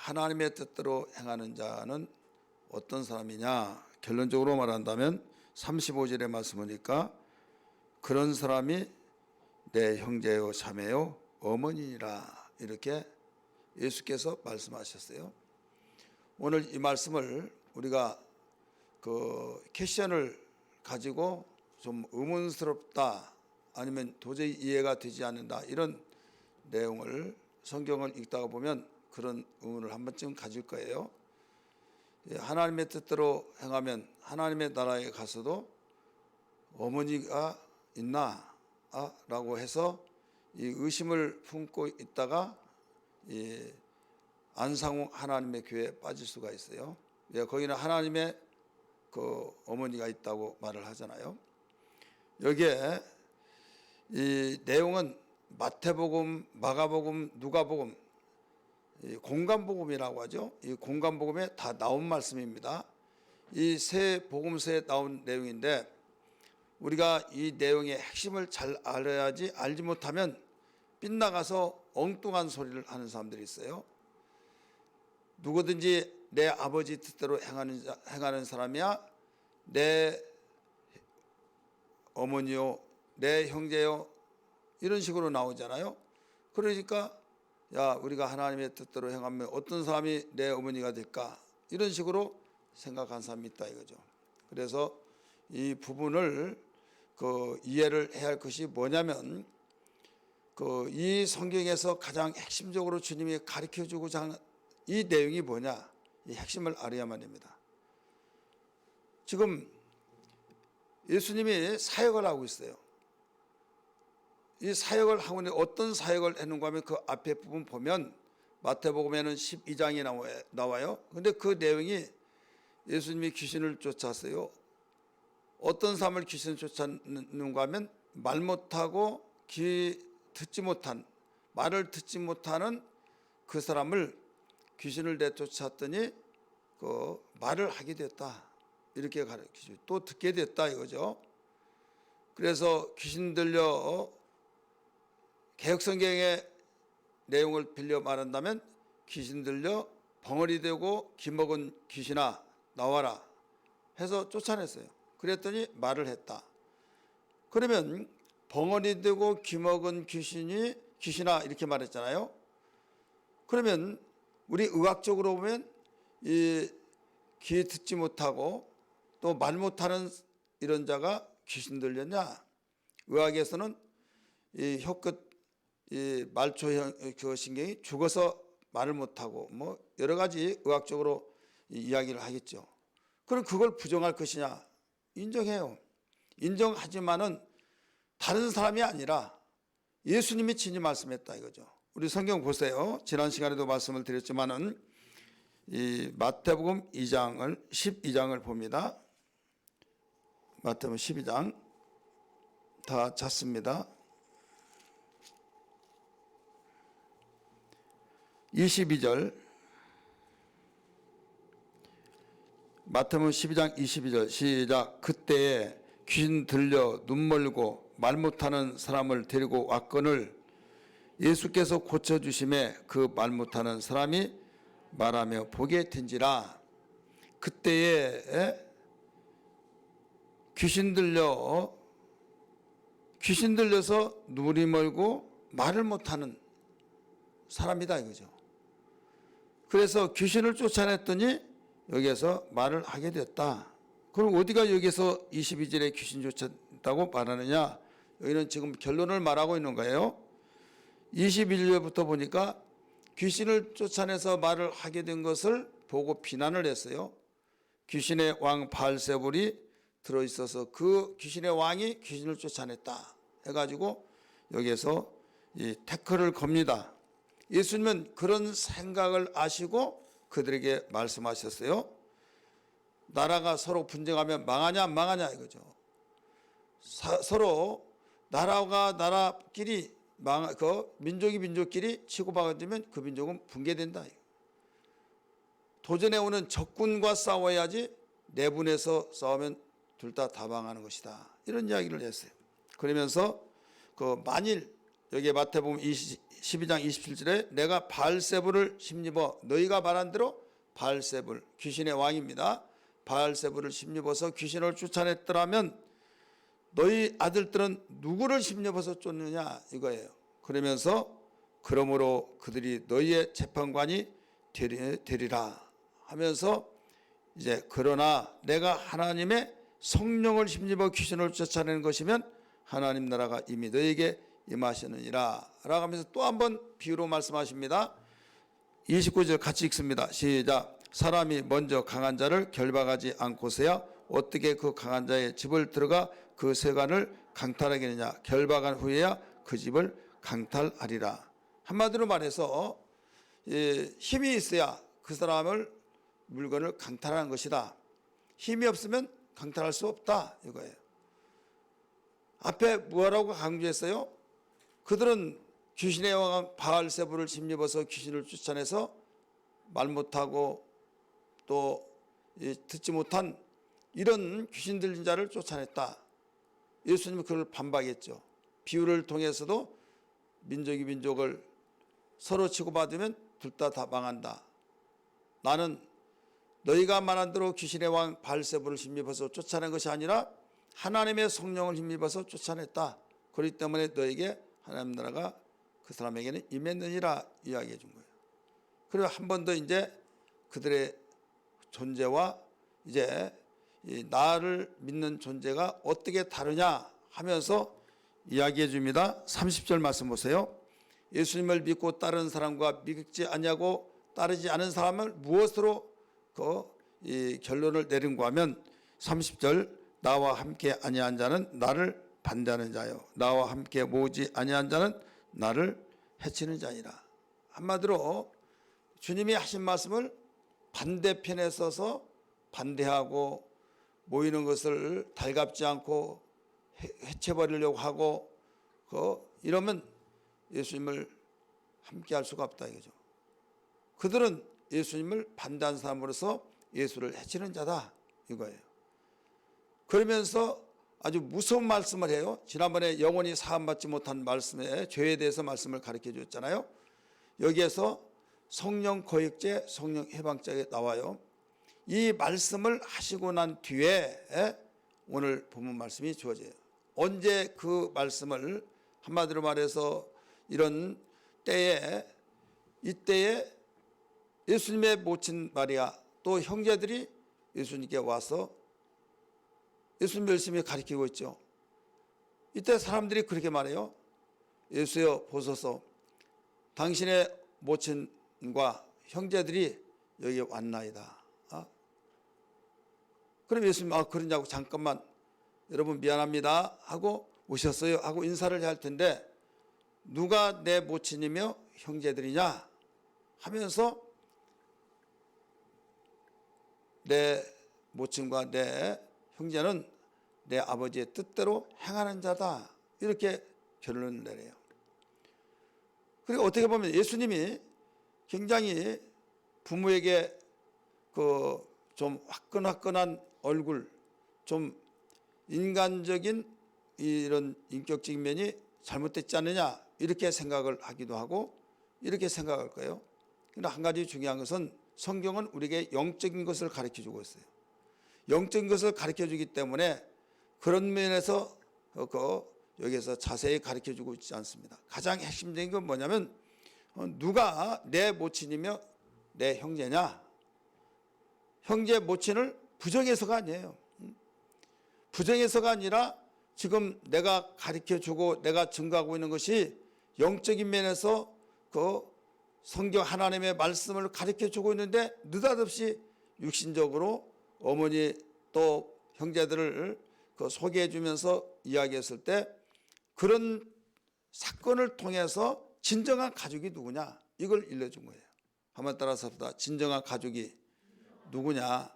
하나님의 뜻대로 행하는 자는 어떤 사람이냐? 결론적으로 말한다면 35절의 말씀 보니까 그런 사람이 내 형제요 자매요 어머니니라, 이렇게 예수께서 말씀하셨어요. 오늘 이 말씀을 우리가 퀘션을 가지고 좀 의문스럽다, 아니면 도저히 이해가 되지 않는다, 이런 내용을 성경을 읽다가 보면 그런 의문을 한 번쯤 가질 거예요. 하나님의 뜻대로 행하면 하나님의 나라에 가서도 어머니가 있나? 라고 해서 이 의심을 품고 있다가 이 안상욱 하나님의 교회에 빠질 수가 있어요. 거기는 하나님의 어머니가 있다고 말을 하잖아요. 여기에 이 내용은 마태복음, 마가복음, 누가복음, 공간복음이라고 하죠. 이 공간복음에 다 나온 말씀입니다. 이 세 복음서에 나온 내용인데 우리가 이 내용의 핵심을 잘 알아야지, 알지 못하면 빗나가서 엉뚱한 소리를 하는 사람들이 있어요. 누구든지 내 아버지 뜻대로 행하는 사람이야 내 어머니요 내 형제요, 이런 식으로 나오잖아요. 그러니까 우리가 하나님의 뜻대로 행하면 어떤 사람이 내 어머니가 될까, 이런 식으로 생각한 사람이 있다 이거죠. 그래서 이 부분을 이해를 해야 할 것이 뭐냐면 이 성경에서 가장 핵심적으로 주님이 가르쳐주고자 하는 이 내용이 뭐냐, 이 핵심을 알아야만 됩니다. 지금 예수님이 사역을 하고 있어요. 이 사역을 하고 있는데 어떤 사역을 했는가 하면 그 앞에 부분 보면 마태복음에는 12장이 나와요. 그런데 그 내용이 예수님이 귀신을 쫓았어요. 어떤 사람을 귀신을 쫓았는가 하면 말 못하고 듣지 못한, 말을 듣지 못하는 그 사람을 귀신을 내쫓았더니 말을 하게 됐다, 이렇게 가르치죠. 또 듣게 됐다 이거죠. 그래서 귀신 들려, 개혁성경의 내용을 빌려 말한다면 귀신 들려 벙어리 되고 기먹은 귀신아 나와라 해서 쫓아냈어요. 그랬더니 말을 했다. 그러면 벙어리 되고 기먹은 귀신아 이렇게 말했잖아요. 그러면 우리 의학적으로 보면 이 귀 듣지 못하고 또 말 못하는 이런 자가 귀신 들렸냐? 의학에서는 이 혀끝, 이 말초 신경이 죽어서 말을 못하고 뭐 여러 가지 의학적으로 이야기를 하겠죠. 그럼 그걸 부정할 것이냐? 인정해요. 인정하지만은 다른 사람이 아니라 예수님이 친히 말씀했다 이거죠. 우리 성경 보세요. 지난 시간에도 말씀을 드렸지만은 이 마태복음 12장을 봅니다. 마태복음 12장 다 찾습니다. 22절, 마태복음 12장 22절 시작. 그때에 귀신 들려 눈 멀고 말 못하는 사람을 데리고 왔거늘 예수께서 고쳐주심에 그 말 못하는 사람이 말하며 보게 된지라. 그때에 귀신 들려서 눈이 멀고 말을 못하는 사람이다 이거죠. 그래서 귀신을 쫓아냈더니 여기에서 말을 하게 됐다. 그럼 어디가 여기서 22절에 귀신 쫓았다고 말하느냐? 여기는 지금 결론을 말하고 있는 거예요. 21절부터 보니까 귀신을 쫓아내서 말을 하게 된 것을 보고 비난을 했어요. 귀신의 왕 바알세불이 들어있어서 그 귀신의 왕이 귀신을 쫓아냈다 해가지고 여기에서 이 태클을 겁니다. 예수님은 그런 생각을 아시고 그들에게 말씀하셨어요. 나라가 서로 분쟁하면 망하냐 안 망하냐 이거죠. 서로 나라가 나라끼리 민족이 민족끼리 치고받으면 그 민족은 붕괴된다. 도전해 오는 적군과 싸워야지 내분에서 싸우면 둘 다 다방하는 것이다. 이런 이야기를 했어요. 그러면서 만일 여기 마태복음 12장 27절에 내가 바알세불을 힘입어 너희가 말한 대로 바알세불 귀신의 왕입니다. 바알세불을 힘입어서 귀신을 쫓아냈더라면 너희 아들들은 누구를 힘입어서 쫓느냐 이거예요. 그러면서 그러므로 그들이 너희의 재판관이 되리라 하면서 이제 그러나 내가 하나님의 성령을 힘입어 귀신을 쫓아내는 것이면 하나님 나라가 이미 너희에게 임하시느니라 라고 하면서 또 한 번 비유로 말씀하십니다. 29절 같이 읽습니다. 시작. 사람이 먼저 강한 자를 결박하지 않고서야 어떻게 그 강한 자의 집을 들어가 그 세관을 강탈하겠느냐. 결박한 후에야 그 집을 강탈하리라. 한마디로 말해서 힘이 있어야 그 사람을 물건을 강탈하는 것이다. 힘이 없으면 강탈할 수 없다 이거예요. 앞에 뭐라고 강조했어요? 그들은 귀신의 왕 바알세불을 힘입어서 귀신을 쫓아내서 말 못하고 또 듣지 못한 이런 귀신 들린 자를 쫓아냈다. 예수님은 그걸 반박했죠. 비유를 통해서도 민족이 민족을 서로 치고받으면 둘 다 망한다. 나는 너희가 말한 대로 귀신의 왕 바알세불을 힘입어서 쫓아낸 것이 아니라 하나님의 성령을 힘입어서 쫓아냈다. 그렇기 때문에 너에게 하나님 나라가 그 사람에게는 임했느니라 이야기해 준 거예요. 그리고 한 번 더 이제 그들의 존재와 이제 이 나를 믿는 존재가 어떻게 다르냐 하면서 이야기해 줍니다. 30절 말씀 보세요. 예수님을 믿고 따르는 사람과 믿지 않냐고 따르지 않은 사람을 무엇으로 이 결론을 내린가 하면 30절 나와 함께 아니한 자는 나를 반대하는 자요 나와 함께 모으지 아니한 자는 나를 해치는 자니라. 한마디로 주님이 하신 말씀을 반대편에 서서 반대하고 모이는 것을 달갑지 않고 해쳐버리려고 하고 이러면 예수님을 함께 할 수가 없다 이거죠. 그들은 예수님을 반대한 사람으로서 예수를 해치는 자다 이거예요. 그러면서 아주 무서운 말씀을 해요. 지난번에 영원히 사함받지 못한 말씀에 죄에 대해서 말씀을 가르쳐 주었잖아요. 여기에서 성령 거역죄, 성령 해방죄가 나와요. 이 말씀을 하시고 난 뒤에 오늘 본문 말씀이 주어져요. 언제 그 말씀을 한마디로 말해서 이런 때에 이때에 예수님의 모친 마리아 또 형제들이 예수님께 와서 예수님 열심히 가르치고 있죠. 이때 사람들이 그렇게 말해요. 예수여 보소서 당신의 모친과 형제들이 여기에 왔나이다. 그럼 예수님 그러냐고 잠깐만 여러분 미안합니다 하고 오셨어요 하고 인사를 해야 할 텐데 누가 내 모친이며 형제들이냐 하면서 내 모친과 내 형제는 내 아버지의 뜻대로 행하는 자다 이렇게 결론을 내려요. 그리고 어떻게 보면 예수님이 굉장히 부모에게 그 좀 화끈화끈한 얼굴 좀 인간적인 이런 인격적인 면이 잘못됐지 않느냐 이렇게 생각을 하기도 하고 이렇게 생각할 거예요. 그런데 한 가지 중요한 것은 성경은 우리에게 영적인 것을 가르쳐주고 있어요. 영적인 것을 가르쳐주기 때문에 그런 면에서 여기서 자세히 가르쳐주고 있지 않습니다. 가장 핵심적인 건 뭐냐면 누가 내 모친이며 내 형제냐. 형제 모친을 부정해서가 아니에요. 부정해서가 아니라 지금 내가 가르쳐주고 내가 증거하고 있는 것이 영적인 면에서 그 성경 하나님의 말씀을 가르쳐주고 있는데 느닷없이 육신적으로 어머니 또 형제들을 소개해 주면서 이야기했을 때 그런 사건을 통해서 진정한 가족이 누구냐 이걸 일러준 거예요. 한번 따라서 합시다. 진정한 가족이 누구냐.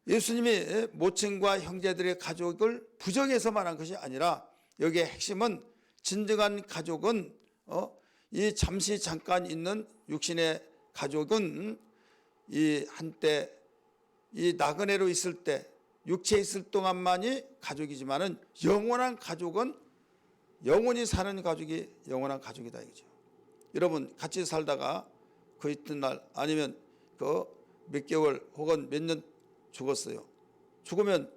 예수님이 모친과 형제들의 가족을 부정해서 말한 것이 아니라 여기에 핵심은 진정한 가족은 이 잠시 잠깐 있는 육신의 가족은 이 한때 이 나그네로 있을 때 육체에 있을 동안만이 가족이지만은 영원한 가족은 영원히 사는 가족이 영원한 가족이다 이거죠. 여러분 같이 살다가 그 이튿날 아니면 그 몇 개월 혹은 몇 년 죽었어요. 죽으면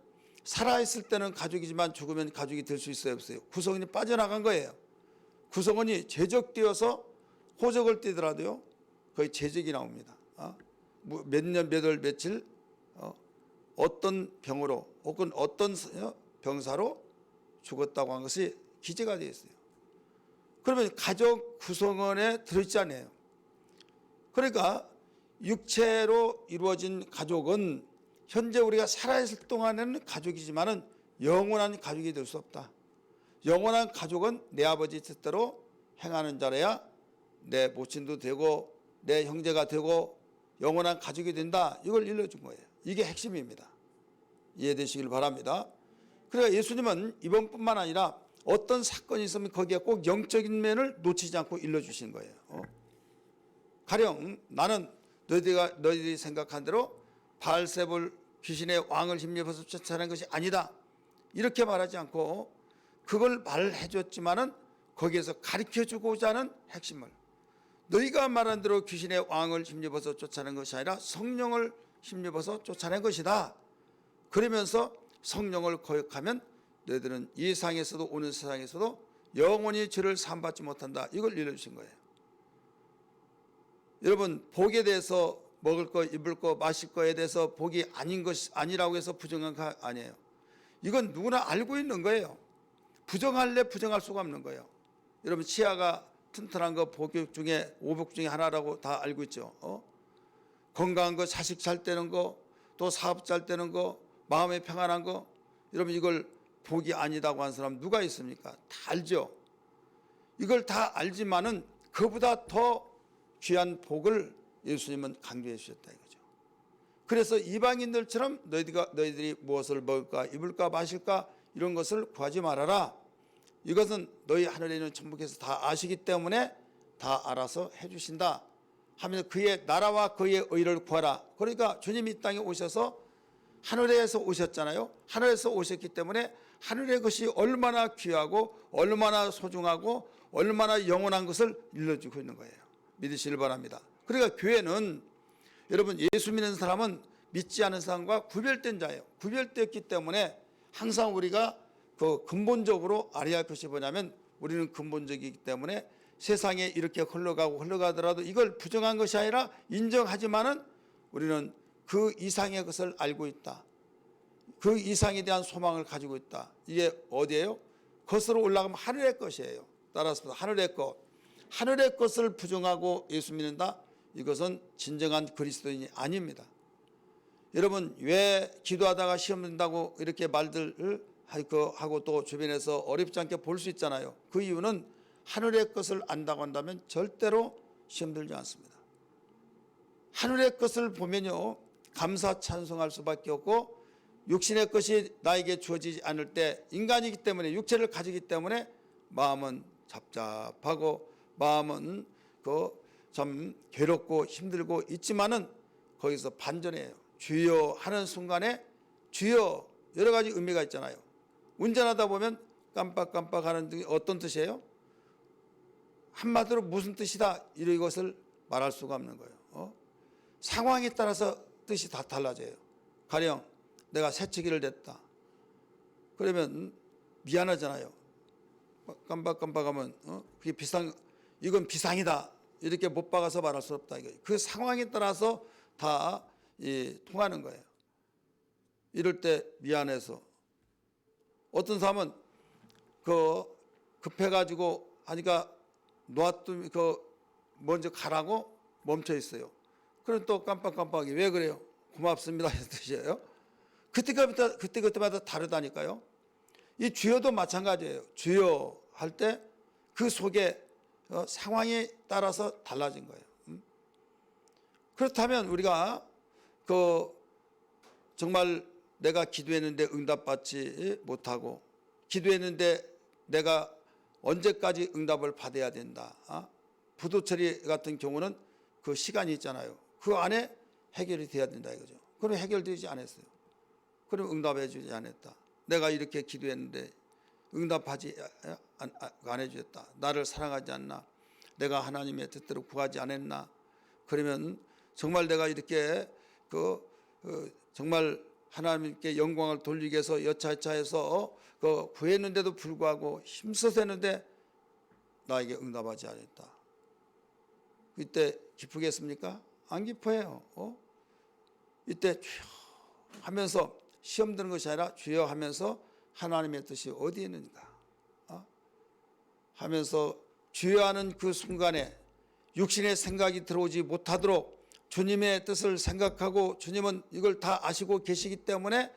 살아있을 때는 가족이지만 죽으면 가족이 될 수 있어요, 없어요? 구성원이 빠져나간 거예요. 구성원이 제적되어서 호적을 떼더라도요 거의 제적이 나옵니다. 몇 년, 몇 월, 며칠 어떤 병으로 혹은 어떤 병사로 죽었다고 한 것이 기재가 되어 있어요. 그러면 가족 구성원에 들어있지 않아요. 그러니까 육체로 이루어진 가족은 현재 우리가 살아있을 동안에는 가족이지만은 영원한 가족이 될 수 없다. 영원한 가족은 내 아버지 뜻대로 행하는 자라야 내 모친도 되고 내 형제가 되고 영원한 가족이 된다. 이걸 일러준 거예요. 이게 핵심입니다. 이해되시길 바랍니다. 그러니까 예수님은 이번뿐만 아니라 어떤 사건이 있으면 거기에 꼭 영적인 면을 놓치지 않고 일러주시는 거예요. 가령 나는 너희들이 생각한 대로 바알세불 귀신의 왕을 힘입어서 쫓아내는 것이 아니다. 이렇게 말하지 않고 그걸 말해 줬지만은 거기에서 가르쳐주고자 하는 핵심을 너희가 말한 대로 귀신의 왕을 힘입어서 쫓아낸 것이 아니라 성령을 힘입어서 쫓아낸 것이다. 그러면서 성령을 거역하면 너희들은 이 세상에서도 오는 세상에서도 영원히 죄를 사함받지 못한다. 이걸 일러주신 거예요. 여러분 복에 대해서 먹을 거, 입을 거, 마실 거에 대해서 복이 아닌 것이 아니라고 해서 부정한 거 아니에요. 이건 누구나 알고 있는 거예요. 부정할래 부정할 수가 없는 거예요. 여러분 치아가 튼튼한 거 복 중에 오복 중에 하나라고 다 알고 있죠. 건강한 거, 자식 잘 되는 거, 또 사업 잘 되는 거, 마음이 평안한 거, 여러분 이걸 복이 아니다고 하는 사람 누가 있습니까? 다 알죠. 이걸 다 알지만은 그보다 더 귀한 복을 예수님은 강조해 주셨다 이거죠. 그래서 이방인들처럼 너희들이 무엇을 먹을까, 입을까, 마실까 이런 것을 구하지 말아라. 이것은 너희 하늘에 있는 천부께서 다 아시기 때문에 다 알아서 해주신다 하면서 그의 나라와 그의 의를 구하라. 그러니까 주님이 이 땅에 오셔서 하늘에서 오셨잖아요. 하늘에서 오셨기 때문에 하늘의 것이 얼마나 귀하고 얼마나 소중하고 얼마나 영원한 것을 일러주고 있는 거예요. 믿으시길 바랍니다. 그러니까 교회는 여러분 예수 믿는 사람은 믿지 않은 사람과 구별된 자예요. 구별되었기 때문에 항상 우리가 그 근본적으로 알아야 할 것이 뭐냐면 우리는 근본적이기 때문에 세상에 이렇게 흘러가더라도 이걸 부정한 것이 아니라 인정하지만은 우리는 그 이상의 것을 알고 있다. 그 이상에 대한 소망을 가지고 있다. 이게 어디예요? 거슬러 올라가면 하늘의 것이에요. 따라서 하늘의 것. 하늘의 것을 부정하고 예수 믿는다? 이것은 진정한 그리스도인이 아닙니다. 여러분 왜 기도하다가 시험 든다고 이렇게 말들을 하고 또 주변에서 어렵지 않게 볼 수 있잖아요. 그 이유는 하늘의 것을 안다고 한다면 절대로 시험 들지 않습니다. 하늘의 것을 보면요 감사 찬송할 수밖에 없고 육신의 것이 나에게 주어지지 않을 때 인간이기 때문에 육체를 가지기 때문에 마음은 잡잡하고 마음은 참 괴롭고 힘들고 있지만은 거기서 반전해요. 주여 하는 순간에 주여 여러 가지 의미가 있잖아요. 운전하다 보면 깜빡깜빡 하는 게 어떤 뜻이에요? 한마디로 무슨 뜻이다 이것을 말할 수가 없는 거예요. 상황에 따라서 뜻이 다 달라져요. 가령 내가 새치기를 냈다. 그러면 미안하잖아요. 깜빡깜빡하면 그게 이건 비상이다. 이렇게 못 박아서 말할 수 없다. 그 상황에 따라서 다 통하는 거예요. 이럴 때 미안해서 어떤 사람은 급해가지고 하니까 놔두면 먼저 가라고 멈춰 있어요. 그럼 또 깜빡깜빡이 왜 그래요? 고맙습니다 이런 뜻이에요. 그때마다 다르다니까요. 이 주여도 마찬가지예요. 주여 할 때 그 속에 상황에 따라서 달라진 거예요. 그렇다면 우리가 정말 내가 기도했는데 응답받지 못하고 기도했는데 내가 언제까지 응답을 받아야 된다. 부도 처리 같은 경우는 그 시간이 있잖아요. 그 안에 해결이 돼야 된다 이거죠. 그럼 해결되지 않았어요. 그럼 응답해 주지 않았다. 내가 이렇게 기도했는데 응답하지 안 해주었다. 나를 사랑하지 않나? 내가 하나님의 뜻대로 구하지 않았나? 그러면 정말 내가 이렇게 정말 하나님께 영광을 돌리기 위해서 여차여차해서 구했는데도 불구하고 힘써서 했는데 나에게 응답하지 않았다. 이때 기쁘겠습니까? 안 기뻐해요. 이때 주여 하면서 시험 드는 것이 아니라 주여 하면서 하나님의 뜻이 어디에 있는가 하면서 주여 하는 그 순간에 육신의 생각이 들어오지 못하도록 주님의 뜻을 생각하고 주님은 이걸 다 아시고 계시기 때문에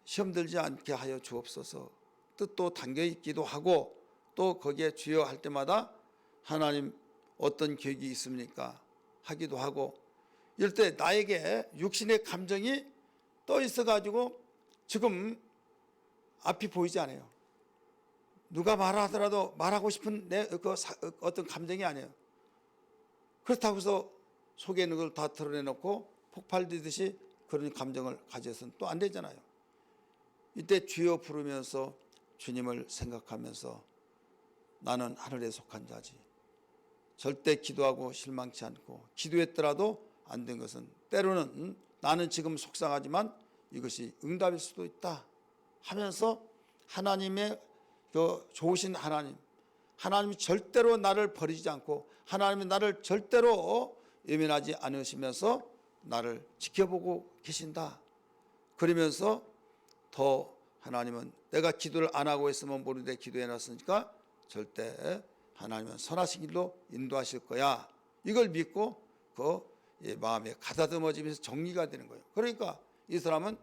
시험 들지 않게 하여 주옵소서. 뜻도 담겨 있기도 하고 또 거기에 주여 할 때마다 하나님 어떤 계획이 있습니까? 하기도 하고 이럴 때 나에게 육신의 감정이 떠 있어가지고 지금 앞이 보이지 않아요. 누가 말하더라도 말하고 싶은 어떤 감정이 아니에요. 그렇다고 해서 속에 있는 걸 다 드러내놓고 폭발되듯이 그런 감정을 가져서는 또 안 되잖아요. 이때 주여 부르면서 주님을 생각하면서 나는 하늘에 속한 자지. 절대 기도하고 실망치 않고 기도했더라도 안 된 것은 때로는 나는 지금 속상하지만 이것이 응답일 수도 있다 하면서 하나님의 좋으신 하나님이 절대로 나를 버리지 않고 하나님이 나를 절대로 예민하지 않으시면서 나를 지켜보고 계신다. 그러면서 더 하나님은 내가 기도를 안 하고 있으면 모르는데 기도해놨으니까 절대 하나님은 선하신 길로 인도하실 거야. 이걸 믿고 마음에 가다듬어지면서 정리가 되는 거예요. 그러니까 이 사람은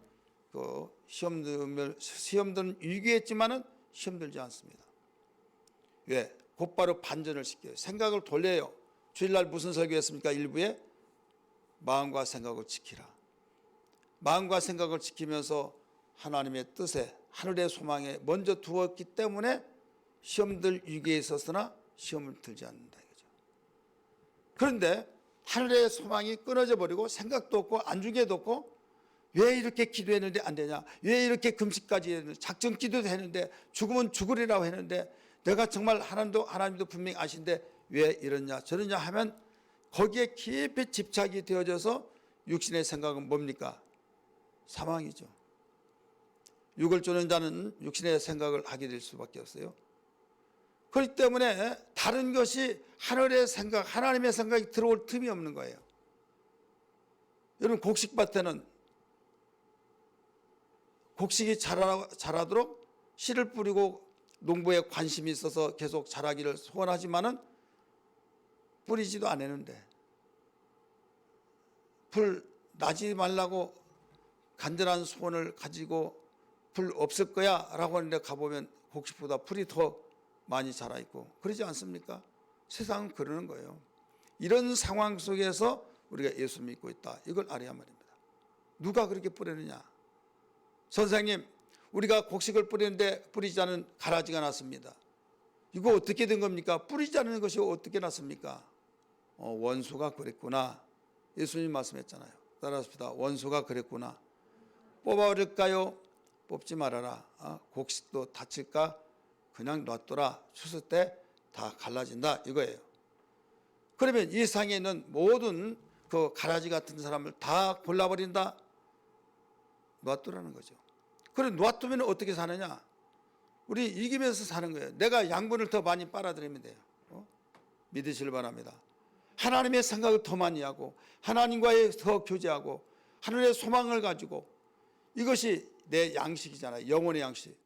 시험 드는 위기했지만은 시험 들지 않습니다. 왜? 곧바로 반전을 시켜요. 생각을 돌려요. 주일날 무슨 설교했습니까? 일부에 마음과 생각을 지키라. 마음과 생각을 지키면서 하나님의 뜻에 하늘의 소망에 먼저 두었기 때문에 시험들 위기에 있었으나 시험을 들지 않는다 이거죠. 그런데 하늘의 소망이 끊어져 버리고 생각도 없고 안중에도 없고 왜 이렇게 기도했는데 안 되냐? 왜 이렇게 금식까지 했는데 작정 기도도 했는데 죽으면 죽으리라고 했는데 내가 정말 하나님도 분명히 아신데 왜 이러냐 저러냐 하면 거기에 깊이 집착이 되어져서 육신의 생각은 뭡니까? 사망이죠. 육을 쫓는 자는 육신의 생각을 하게 될 수밖에 없어요. 그렇기 때문에 다른 것이 하늘의 생각, 하나님의 생각이 들어올 틈이 없는 거예요. 여러분 곡식밭에는 곡식이 자라도록 씨를 뿌리고 농부에 관심이 있어서 계속 자라기를 소원하지만은 뿌리지도 않았는데 풀 나지 말라고 간절한 소원을 가지고 풀 없을 거야 라고 하는데 가보면 곡식보다 풀이 더 많이 자라있고 그러지 않습니까? 세상은 그러는 거예요. 이런 상황 속에서 우리가 예수 믿고 있다. 이걸 알아야 말입니다. 누가 그렇게 뿌리느냐? 선생님, 우리가 곡식을 뿌리는데 뿌리지 않은 가라지가 났습니다. 이거 어떻게 된 겁니까? 뿌리지 않는 것이 어떻게 났습니까? 원수가 그랬구나. 예수님 말씀했잖아요. 따라합시다. 원수가 그랬구나. 뽑아버릴까요? 뽑지 말아라. 곡식도 다칠까? 그냥 놔둬라. 추수 때 다 갈라진다 이거예요. 그러면 이 상에 있는 모든 그 가라지 같은 사람을 다 골라버린다? 놔두라는 거죠. 그럼 놔두면 어떻게 사느냐? 우리 이기면서 사는 거예요. 내가 양분을 더 많이 빨아들이면 돼요. 믿으시길 바랍니다. 하나님의 생각을 더 많이 하고 하나님과의 더 교제하고 하늘의 소망을 가지고 이것이 내 양식이잖아요. 영혼의 양식.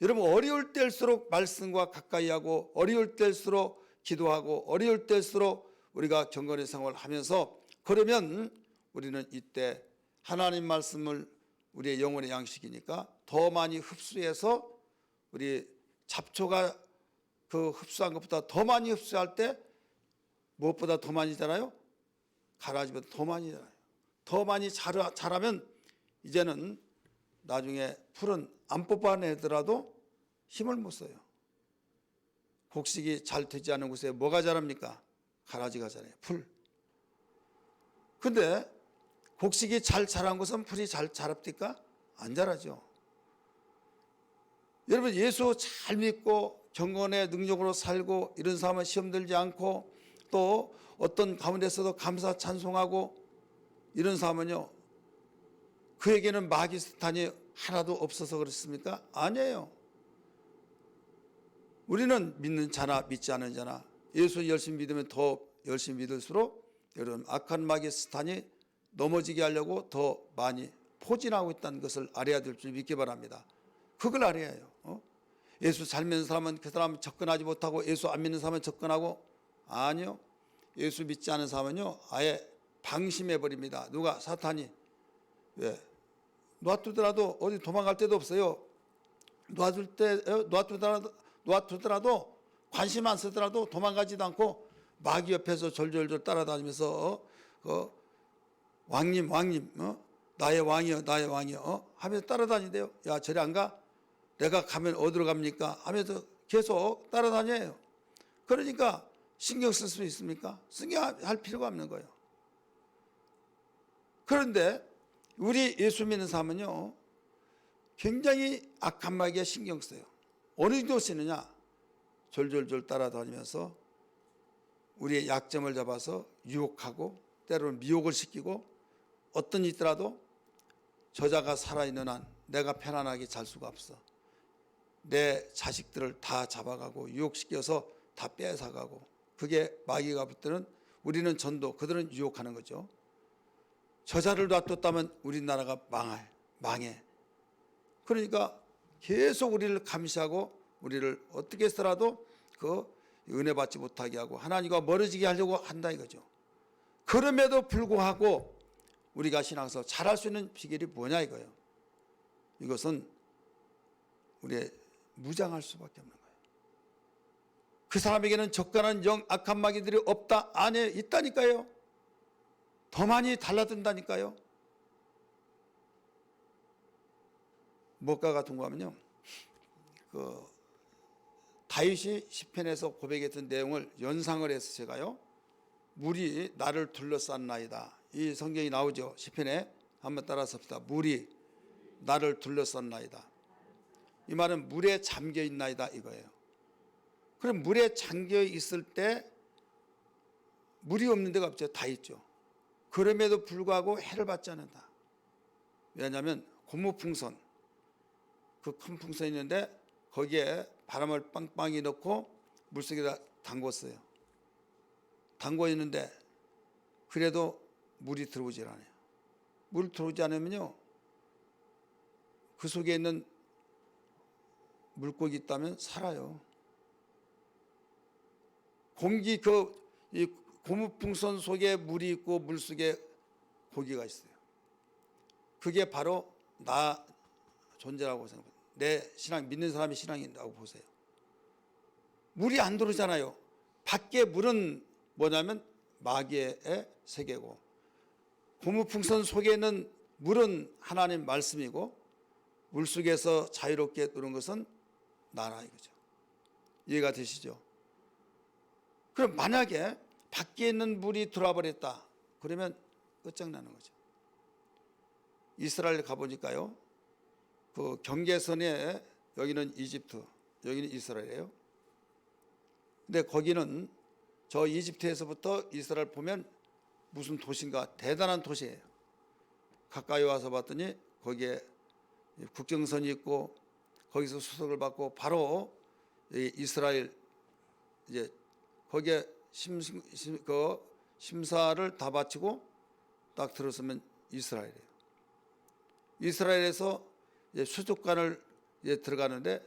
여러분 어려울 때일수록 말씀과 가까이 하고 어려울 때일수록 기도하고 어려울 때일수록 우리가 경건의 생활을 하면서 그러면 우리는 이때 하나님 말씀을 우리의 영혼의 양식이니까 더 많이 흡수해서 우리 잡초가 그 흡수한 것보다 더 많이 흡수할 때 무엇보다 더 많이 자라요? 가라지보다 더 많이 자라요. 더 많이 자라면 이제는 나중에 풀은 안 뽑아내더라도 힘을 못 써요. 곡식이 잘 되지 않은 곳에 뭐가 자랍니까? 가라지가 자라요. 풀. 근데 곡식이 잘 자란 곳은 풀이 잘 자랍니까? 안 자라죠. 여러분 예수 잘 믿고 경건의 능력으로 살고 이런 사람은 시험 들지 않고 또 어떤 가운데서도 감사 찬송하고 이런 사람은요, 그에게는 마귀 스탄이 하나도 없어서 그렇습니까? 아니에요. 우리는 믿는 자나 믿지 않는 자나 예수 열심히 믿으면 더 열심히 믿을수록 여러분 악한 마귀 스탄이 넘어지게 하려고 더 많이 포진하고 있다는 것을 알아야 될 줄 믿기 바랍니다. 그걸 알아야 해요. 예수 잘 믿는 사람은 그 사람 접근하지 못하고 예수 안 믿는 사람은 접근하고, 아니요. 예수 믿지 않은 사람은요 아예 방심해 버립니다. 누가? 사탄이. 왜? 놔두더라도 어디 도망갈 데도 없어요. 놔두더라도 관심 안 쓰더라도 도망가지도 않고 마귀 옆에서 졸졸졸 따라다니면서 왕님 나의 왕이여 하면서 따라다니대요. 야 저리 안 가? 내가 가면 어디로 갑니까? 하면서 계속 따라다녀요. 그러니까 신경 쓸 수 있습니까? 신경할 필요가 없는 거예요. 그런데 우리 예수 믿는 사람은요 굉장히 악한 마귀에 신경 써요. 어느 정도 쓰느냐? 졸졸졸 따라다니면서 우리의 약점을 잡아서 유혹하고 때로는 미혹을 시키고, 어떤 일이 있더라도 저자가 살아있는 한 내가 편안하게 잘 수가 없어. 내 자식들을 다 잡아가고 유혹시켜서 다 뺏어가고, 그게 마귀가 붙들은 우리는 전도, 그들은 유혹하는 거죠. 저자를 놔뒀다면 우리나라가 망해. 그러니까 계속 우리를 감시하고 우리를 어떻게 해서라도 그 은혜 받지 못하게 하고 하나님과 멀어지게 하려고 한다 이거죠. 그럼에도 불구하고 우리가 신앙에서 잘할 수 있는 비결이 뭐냐 이거예요. 이것은 우리의 무장할 수밖에 없는 거예요. 그 사람에게는 적간한 영 악한 마귀들이 없다? 아니에요. 있다니까요. 더 많이 달라든다니까요. 뭐가 같은 거 하면요, 다윗이 시편에서 고백했던 내용을 연상을 해서 제가요, 물이 나를 둘러쌌나이다, 이 성경이 나오죠. 시편에 한번 따라서 봅시다. 물이 나를 둘러쌌나이다. 이 말은 물에 잠겨 있나이다 이거예요. 그럼 물에 잠겨 있을 때 물이 없는 데가 없죠. 다 있죠. 그럼에도 불구하고 해를 받지 않는다. 왜냐하면 고무풍선, 그 큰 풍선이 있는데 거기에 바람을 빵빵히 넣고 물속에다 담궜어요. 담궈 있는데 그래도 물이 들어오질 않아요. 물 들어오지 않으면요, 그 속에 있는 물고기 있다면 살아요. 이 고무풍선 속에 물이 있고 물 속에 고기가 있어요. 그게 바로 나 존재라고 생각합니다. 내 신앙, 믿는 사람이 신앙이라고 보세요. 물이 안 들어오잖아요. 밖에 물은 뭐냐면 마귀의 세계고, 고무풍선 속에 있는 물은 하나님 말씀이고, 물 속에서 자유롭게 노는 것은 나라 이거죠. 이해가 되시죠? 그럼 만약에 밖에 있는 물이 들어와 버렸다 그러면 끝장나는 거죠. 이스라엘 가보니까요, 그 경계선에 여기는 이집트, 여기는 이스라엘이에요. 근데 거기는 저 이집트에서부터 이스라엘 보면 무슨 도시인가, 대단한 도시예요. 가까이 와서 봤더니 거기에 국경선이 있고 거기서 수석을 받고 바로 이스라엘, 이제 거기에 심사를 다 마치고 딱 들어서면 이스라엘이에요. 이스라엘에서 수족관을 들어가는데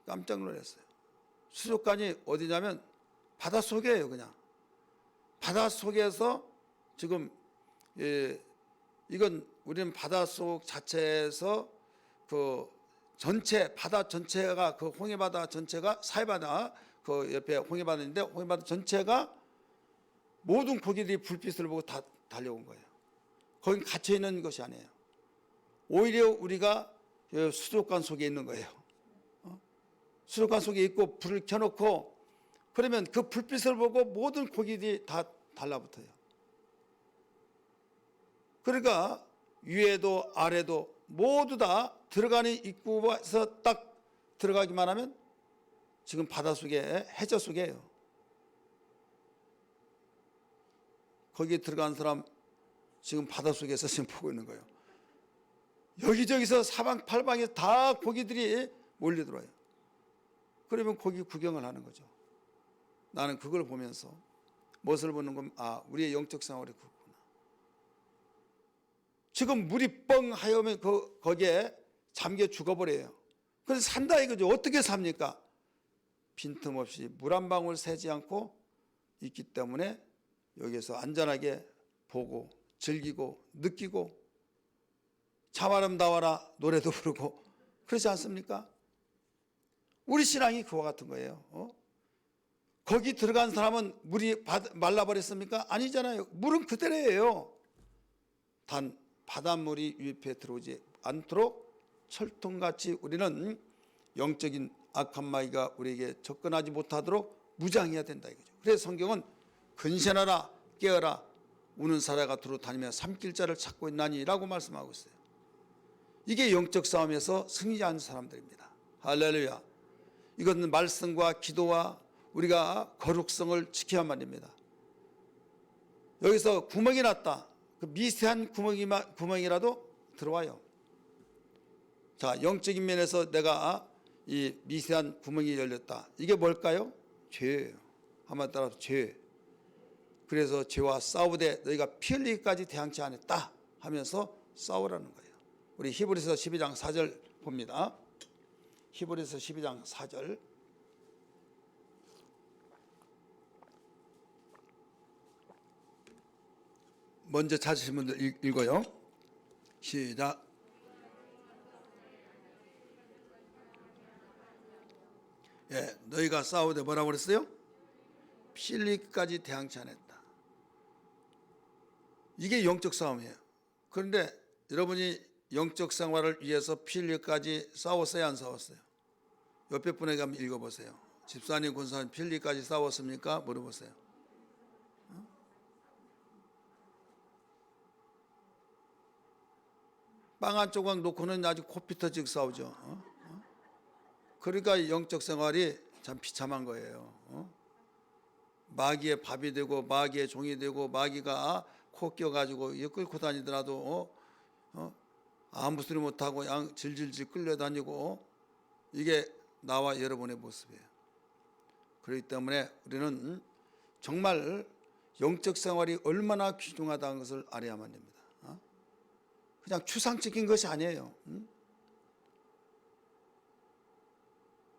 깜짝 놀랐어요. 수족관이 어디냐면 바닷속이에요. 그냥 바닷속에서 지금 이건 우리는 바닷속 자체에서 그 전체 바다 전체가, 그 홍해바다 전체가, 사해바다 그 옆에 홍해바다인데 홍해바다 전체가 모든 고기들이 불빛을 보고 다 달려온 거예요. 거긴 갇혀 있는 것이 아니에요. 오히려 우리가 수족관 속에 있는 거예요. 수족관 속에 있고 불을 켜놓고 그러면 그 불빛을 보고 모든 고기들이 다 달라붙어요. 그러니까 위에도 아래도 모두 다 들어가는 입구에서 딱 들어가기만 하면 지금 바닷속에 해저 속이에요. 거기에 들어간 사람 지금 바닷속에서 지금 보고 있는 거예요. 여기저기서 사방팔방에 다 고기들이 몰려들어요. 그러면 거기 구경을 하는 거죠. 나는 그걸 보면서 무엇을 보는 건 우리의 영적 생활이 그렇구나. 지금 물이 뻥 하여면 거기에 잠겨 죽어버려요. 그래서 산다 이거죠. 어떻게 삽니까? 빈틈없이 물 한 방울 새지 않고 있기 때문에 여기서 안전하게 보고 즐기고 느끼고 참아름 다와라 노래도 부르고 그렇지 않습니까? 우리 신앙이 그와 같은 거예요. 거기 들어간 사람은 물이 말라버렸습니까? 아니잖아요. 물은 그대로예요. 단 바닷물이 유입해 들어오지 않도록 철통같이 우리는 영적인 악한 마귀가 우리에게 접근하지 못하도록 무장해야 된다 이거죠. 그래서 성경은 근신하라 깨어라 우는 사자가 두루 다니며 삼킬자를 찾고 있나니 라고 말씀하고 있어요. 이게 영적 싸움에서 승리한 사람들입니다. 할렐루야. 이것은 말씀과 기도와 우리가 거룩성을 지켜야만 합니다. 여기서 구멍이 났다. 그 미세한 구멍이라도 들어와요. 자, 영적인 면에서 내가 이 미세한 구멍이 열렸다. 이게 뭘까요? 죄예요. 한번 따라서 죄. 그래서 죄와 싸우되 너희가 피 흘리기까지 대항치 않았다 하면서 싸우라는 거예요. 우리 히브리서 12장 4절 봅니다. 히브리서 12장 4절. 먼저 찾으신 분들 읽어요. 시작. 예, 너희가 싸우되 뭐라고 그랬어요? 피 흘리기까지 대항치 않았다. 이게 영적 싸움이에요. 그런데 여러분이 영적 생활을 위해서 피 흘리기까지 싸웠어요? 안 싸웠어요? 옆에 분에게 한번 읽어보세요. 집사님, 권사님 피 흘리기까지 싸웠습니까? 물어보세요. 빵 한 조각 놓고는 아주 코피 터지게 싸우죠. 그러니까 영적 생활이 참 비참한 거예요. 마귀의 밥이 되고 마귀의 종이 되고 마귀가 코 껴가지고 끌고 다니더라도 아무 소리 못하고 질질질 끌려다니고 이게 나와 여러분의 모습이에요. 그렇기 때문에 우리는 정말 영적 생활이 얼마나 귀중하다는 것을 알아야만 됩니다. 그냥 추상적인 것이 아니에요.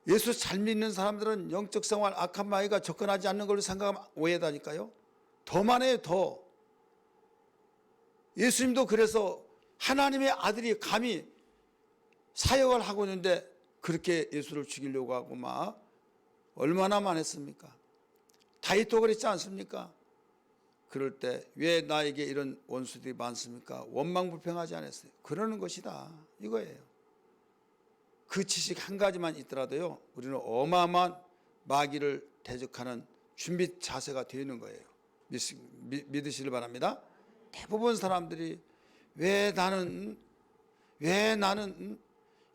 예수 잘 믿는 사람들은 영적 생활 악한 마귀가 접근하지 않는 걸로 생각하면 오해다니까요. 더 많아요. 더. 예수님도 그래서 하나님의 아들이 감히 사역을 하고 있는데 그렇게 예수를 죽이려고 하고 막 얼마나 많았습니까? 다윗도 그랬지 않습니까? 그럴 때 왜 나에게 이런 원수들이 많습니까? 원망불평하지 않았어요. 그러는 것이다 이거예요. 그 지식 한 가지만 있더라도요 우리는 어마어마한 마귀를 대적하는 준비 자세가 되는 거예요. 믿으시길 바랍니다. 대부분 사람들이 왜 나는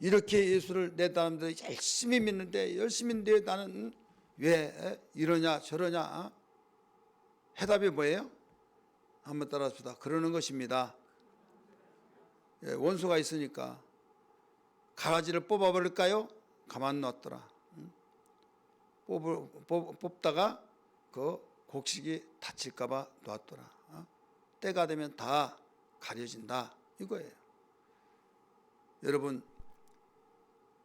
이렇게 예수를 내 사람들이 열심히 믿는데 나는 왜 이러냐 저러냐? 해답이 뭐예요? 한번 따라합시다. 그러는 것입니다. 원수가 있으니까 가라지를 뽑아버릴까요? 가만 놨더라. 뽑다가 그 곡식이 다칠까봐 놨더라. 때가 되면 다 가려진다 이거예요. 여러분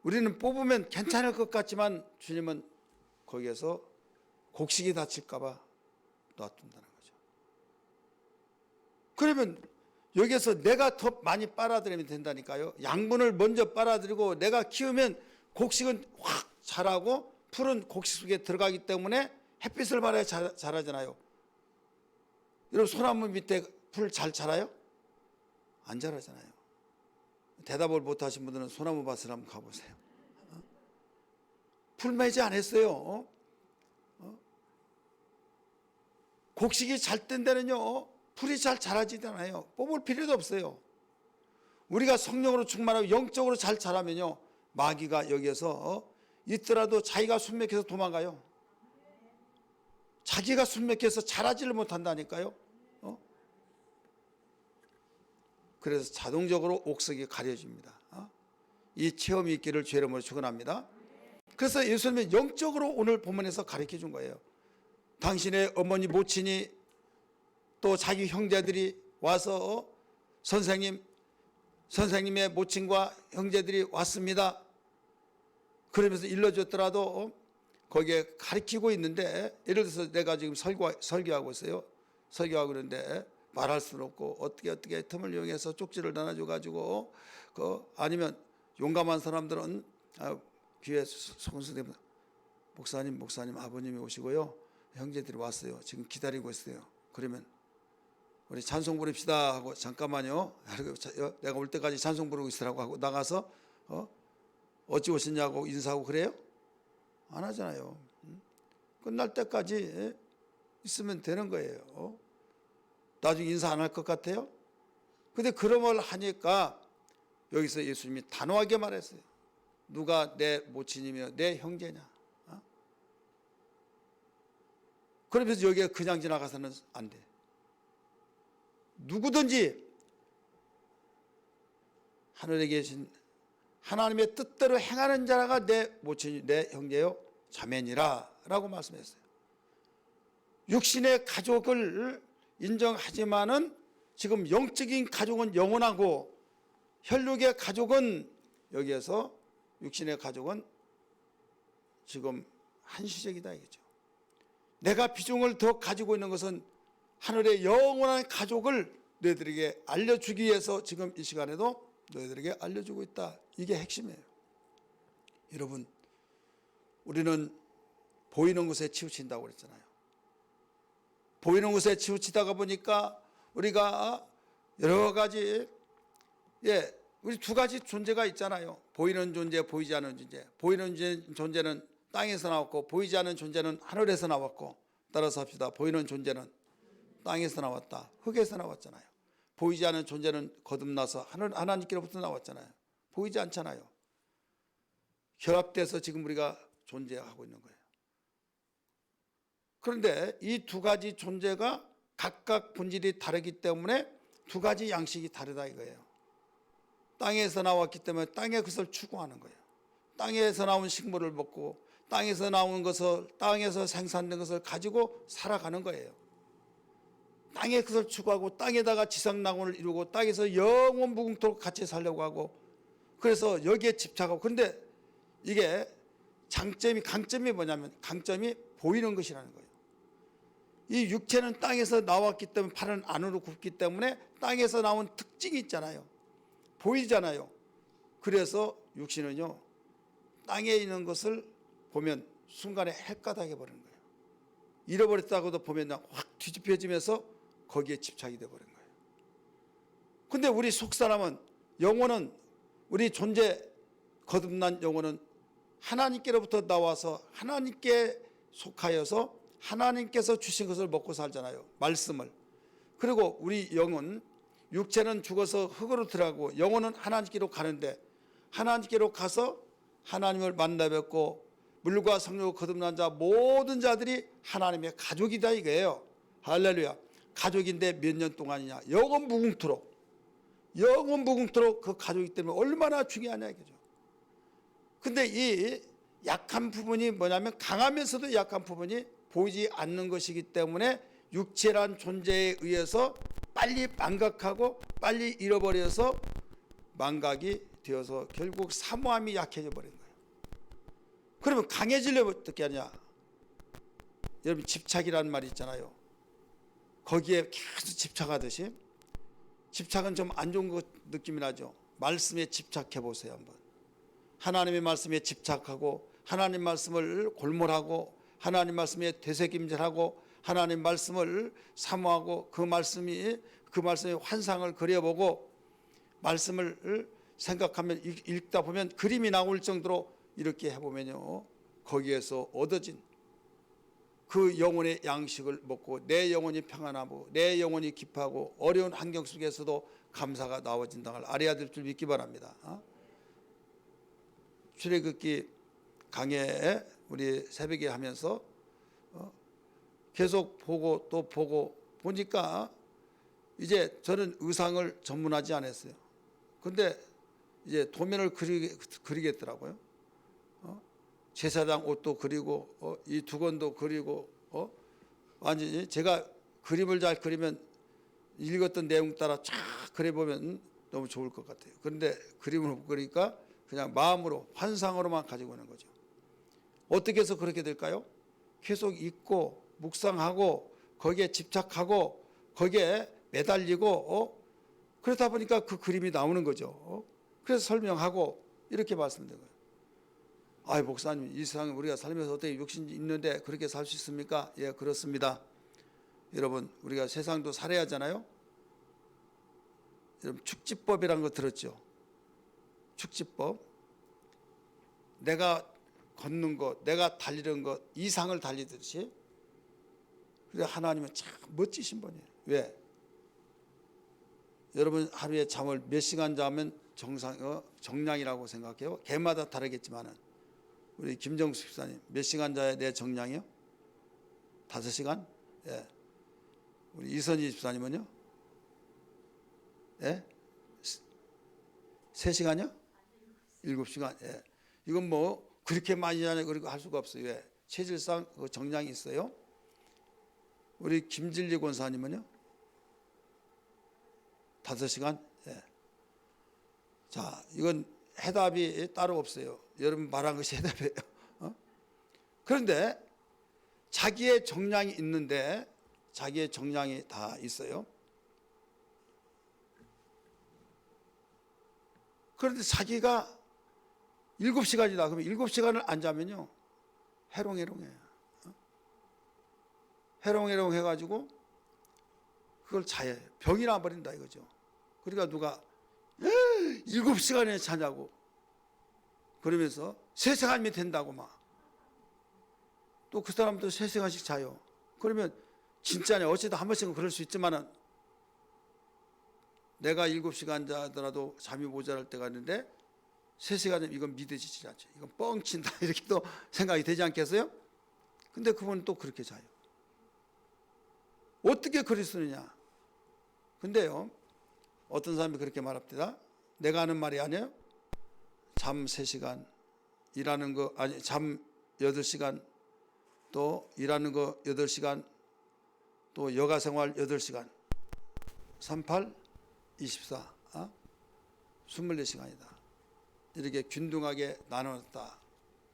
우리는 뽑으면 괜찮을 것 같지만 주님은 거기에서 곡식이 다칠까봐 놔둔다는 거죠. 그러면 여기에서 내가 더 많이 빨아들이면 된다니까요. 양분을 먼저 빨아들이고 내가 키우면 곡식은 확 자라고 풀은 곡식 속에 들어가기 때문에 햇빛을 받아야 자라잖아요. 여러분 소나무 밑에 풀 잘 자라요? 안 자라잖아요. 대답을 못하신 분들은 소나무 밭을 한번 가보세요. 풀 매지 안 했어요. 곡식이 잘 된 데는요 풀이 잘 자라지잖아요. 뽑을 필요도 없어요. 우리가 성령으로 충만하고 영적으로 잘 자라면요, 마귀가 여기에서 있더라도 자기가 순맥해서 도망가요. 자기가 순맥해서 자라지를 못한다니까요. 그래서 자동적으로 옥석이 가려집니다. 이 체험이 있기를 주의 이름으로 축원합니다. 그래서 예수님은 영적으로 오늘 본문에서 가르쳐 준 거예요. 당신의 어머니 모친이 또 자기 형제들이 와서 선생님의 모친과 형제들이 왔습니다. 그러면서 일러줬더라도 거기에 가르치고 있는데, 예를 들어서 내가 지금 설교하고 있어요. 설교하고 있는데 말할 수는 없고 어떻게 틈을 이용해서 쪽지를 나눠줘가지고 아니면 용감한 사람들은 귀에 손수대면 목사님 아버님이 오시고요, 형제들이 왔어요. 지금 기다리고 있어요. 그러면 우리 찬송 부릅시다 하고 잠깐만요, 내가 올 때까지 찬송 부르고 있으라고 하고 나가서 어찌 오셨냐고 인사하고 그래요? 안 하잖아요. 끝날 때까지 있으면 되는 거예요. 나중에 인사 안 할 것 같아요? 근데 그런 걸 하니까 여기서 예수님이 단호하게 말했어요. 누가 내 모친이며 내 형제냐? 그러면서 여기에 그냥 지나가서는 안 돼. 누구든지 하늘에 계신 하나님의 뜻대로 행하는 자가 내 모친이 내 형제요 자매니라 라고 말씀했어요. 육신의 가족을 인정하지만은 지금 영적인 가족은 영원하고 혈육의 가족은 여기에서 육신의 가족은 지금 한시적이다 이거죠. 내가 비중을 더 가지고 있는 것은 하늘의 영원한 가족을 너희들에게 알려주기 위해서 지금 이 시간에도 너희들에게 알려주고 있다. 이게 핵심이에요. 여러분, 우리는 보이는 것에 치우친다고 그랬잖아요. 보이는 것에 치우치다가 보니까 우리가 여러 가지, 우리 두 가지 존재가 있잖아요. 보이는 존재, 보이지 않는 존재. 보이는 존재는 땅에서 나왔고 보이지 않는 존재는 하늘에서 나왔고, 따라서 합시다. 보이는 존재는 땅에서 나왔다. 흙에서 나왔잖아요. 보이지 않는 존재는 거듭나서 하나님께로부터 나왔잖아요. 보이지 않잖아요. 결합돼서 지금 우리가 존재하고 있는 거예요. 그런데 이 두 가지 존재가 각각 본질이 다르기 때문에 두 가지 양식이 다르다 이거예요. 땅에서 나왔기 때문에 땅의 것을 추구하는 거예요. 땅에서 나온 식물을 먹고 땅에서 나온 것을, 땅에서 생산된 것을 가지고 살아가는 거예요. 땅의 것을 추구하고 땅에다가 지상낙원을 이루고 땅에서 영원 무궁토록 같이 살려고 하고, 그래서 여기에 집착하고. 그런데 이게 강점이 뭐냐면 강점이 보이는 것이라는 거예요. 이 육체는 땅에서 나왔기 때문에 팔은 안으로 굽기 때문에 땅에서 나온 특징이 있잖아요. 보이잖아요. 그래서 육신은요, 땅에 있는 것을 보면 순간에 헷가닥해 버리는 거예요. 잃어버렸다고도 보면 확 뒤집혀지면서 거기에 집착이 되어버린 거예요. 근데 우리 속사람은, 영혼은, 우리 존재 거듭난 영혼은 하나님께로부터 나와서 하나님께 속하여서 하나님께서 주신 것을 먹고 살잖아요. 말씀을. 그리고 우리 영은, 육체는 죽어서 흙으로 들어가고 영혼은 하나님께로 가는데, 하나님께로 가서 하나님을 만나 뵙고 물과 성령으로 거듭난 자 모든 자들이 하나님의 가족이다 이거예요. 할렐루야. 가족인데 몇 년 동안이냐? 영원 무궁토록 그 가족이기 때문에 얼마나 중요하냐 이거죠. 근데 이 약한 부분이 뭐냐면, 강하면서도 약한 부분이 보이지 않는 것이기 때문에 육체란 존재에 의해서 빨리 망각하고 빨리 잃어버려서 망각이 되어서 결국 사모함이 약해져 버린 거예요. 그러면 강해지려면 어떻게 하냐? 여러분, 집착이라는 말이 있잖아요. 거기에 계속 집착하듯이, 집착은 좀 안 좋은 것 느낌이 나죠. 말씀에 집착해 보세요 한번. 하나님의 말씀에 집착하고 하나님 말씀을 골몰하고 하나님 말씀에 되새김질하고 하나님 말씀을 사모하고 그 말씀의 환상을 그려보고 말씀을 생각하면, 읽다 보면 그림이 나올 정도로 이렇게 해보면요, 거기에서 얻어진 그 영혼의 양식을 먹고 내 영혼이 평안하고 내 영혼이 기뻐하고 어려운 환경 속에서도 감사가 나와진다는 걸 알아야 될 줄 믿기 바랍니다. 출애굽기 강해에 우리 새벽에 하면서 계속 보고 또 보고 보니까 이제 저는 의상을 전문하지 않았어요. 근데 이제 도면을 그리겠더라고요. 제사장 옷도 그리고 이 두건도 그리고 완전히 제가 그림을 잘 그리면 읽었던 내용 따라 쫙 그려보면 너무 좋을 것 같아요. 그런데 그림을 못 그리니까 그냥 마음으로 환상으로만 가지고 오는 거죠. 어떻게 해서 그렇게 될까요? 계속 읽고 묵상하고 거기에 집착하고 거기에 매달리고 그러다 보니까 그 그림이 나오는 거죠. 그래서 설명하고 이렇게 말씀드린 거예요. 아이 목사님, 이 세상에 우리가 살면서 어떻게 육신이 있는데 그렇게 살 수 있습니까? 예, 그렇습니다. 여러분, 우리가 세상도 살아야 하잖아요. 여러분, 축지법이라는 거 들었죠? 축지법. 내가 걷는 것, 내가 달리는 것 이상을 달리듯이. 그래 하나님은 참 멋지신 분이에요. 왜? 여러분 하루에 잠을 몇 시간 자면 정량이라고 생각해요? 개마다 다르겠지만은 우리 김정수 집사님 몇 시간 자야 내 정량이요? 5시간? 예. 우리 이선희 집사님은요? 예? 3시간이요? 7시간. 예. 이건 뭐 그렇게 많이 자냐 그리고 할 수가 없어요. 왜? 체질상 그 정량이 있어요. 우리 김진리 권사님은요? 5시간? 예. 자, 이건 해답이 따로 없어요. 여러분 말한 것이 해답이에요. 그런데 자기의 정량이 있는데 자기의 정량이 다 있어요. 그런데 자기가 7시간이다. 그러면 7시간을 안 자면요. 해롱해롱해요. 해롱해롱 해가지고 그걸 자야 해요. 병이 나버린다 이거죠. 그러니까 누가 7시간에 자냐고 그러면서 3시간이면 된다고 막 또 그 사람도 3시간씩 자요. 그러면 진짜네. 어쨌든 한 번씩은 그럴 수 있지만은 내가 7시간 자더라도 잠이 모자랄 때가 있는데 3시간이면 이건 믿어지지 않죠. 이건 뻥친다 이렇게 또 생각이 되지 않겠어요? 근데 그분은 또 그렇게 자요. 어떻게 그럴 수 있느냐? 근데요, 어떤 사람이 그렇게 말합니다. 내가 하는 말이 아니에요. 잠 3시간, 일하는 거, 아니, 잠 8시간, 또 일하는 거 8시간, 또 여가 생활 8시간, 38, 24, 24시간이다. 이렇게 균등하게 나눠놨다.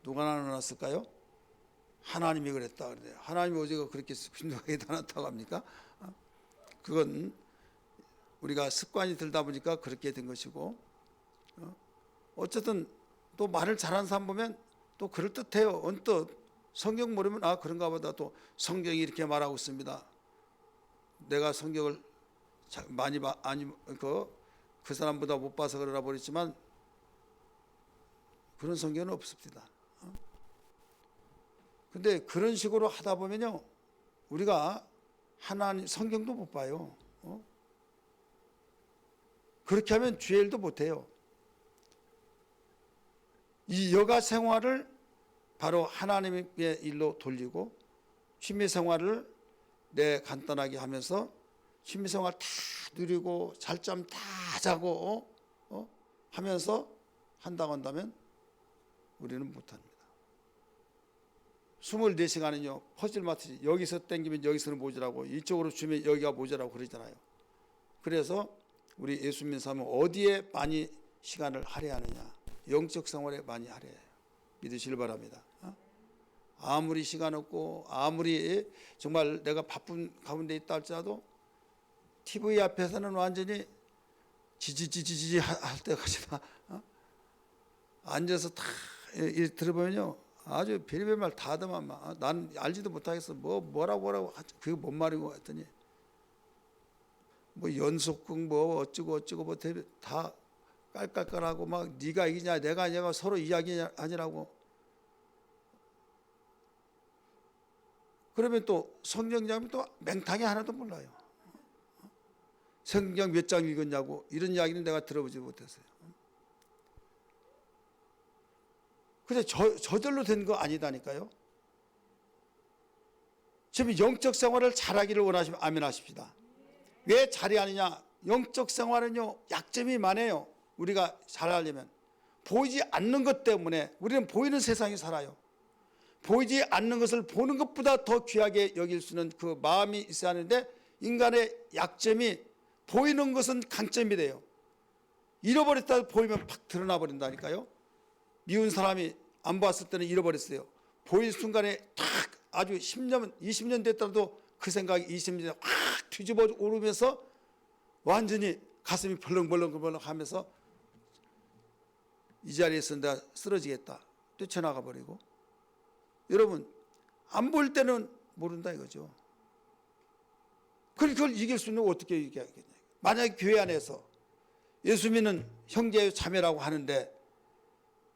누가 나눠놨을까요? 하나님이 그랬다 그래요. 하나님이 어디가 그렇게 균등하게 나눴다고 합니까? 그건 우리가 습관이 들다 보니까 그렇게 된 것이고, 어쨌든 또 말을 잘하는 사람 보면 또 그럴듯해요. 언뜻 성경 모르면 그런가 보다. 또 성경이 이렇게 말하고 있습니다. 내가 성경을 많이 그 사람보다 못 봐서 그러나 버렸지만 그런 성경은 없습니다. 근데 그런 식으로 하다 보면요, 우리가 하나님 성경도 못 봐요. 그렇게 하면 주일도 못 해요. 이 여가 생활을 바로 하나님의 일로 돌리고 취미 생활을 내 간단하게 하면서 취미 생활 다 누리고 잘잠 다 자고 하면서 한다고 한다면 우리는 못합니다. 24시간은요 퍼즐 마트지. 여기서 땡기면 여기서는 모자라고, 이쪽으로 주면 여기가 모자라고 그러잖아요. 그래서 우리 예수 믿는 사람은 어디에 많이 시간을 할애하느냐? 영적 생활에 많이 할애해요. 믿으시길 바랍니다. 아무리 시간 없고 아무리 정말 내가 바쁜 가운데 있다 할지라도 TV 앞에서는 완전히 지지지지지 할 때까지 다 앉아서 다 들어보면요 아주 별의별 말 다 하더만 막 난 알지도 못하겠어. 뭐라고 그게 뭔 말이고 했더니 뭐 연속극 뭐 어쩌고 뭐 다 깔깔깔하고 막 네가 이기냐 내가 이기냐 서로 이야기하니라고. 그러면 또 성경장면 또 맹탕이 하나도 몰라요. 성경 몇 장 읽었냐고 이런 이야기는 내가 들어보지 못했어요. 근데 저절로 된 거 아니다니까요. 지금 영적 생활을 잘하기를 원하시면 아멘 하십시다. 왜 잘하느냐? 영적 생활은요 약점이 많아요. 우리가 잘하려면 보이지 않는 것 때문에 우리는 보이는 세상에 살아요. 보이지 않는 것을 보는 것보다 더 귀하게 여길 수 있는 그 마음이 있어야 하는데 인간의 약점이 보이는 것은 강점이 돼요. 잃어버렸다 보이면 팍 드러나 버린다니까요. 미운 사람이 안 봤을 때는 잃어버렸어요. 보일 순간에 탁 아주 10년 20년 됐더라도 그 생각이 20년 확 뒤집어 오르면서 완전히 가슴이 벌렁벌렁 하면서 이 자리에서 내가 쓰러지겠다 뛰쳐나가 버리고. 여러분 안 보일 때는 모른다 이거죠. 그걸 이길 수 있는 어떻게 이기겠냐. 만약에 교회 안에서 예수 믿는 형제 자매라고 하는데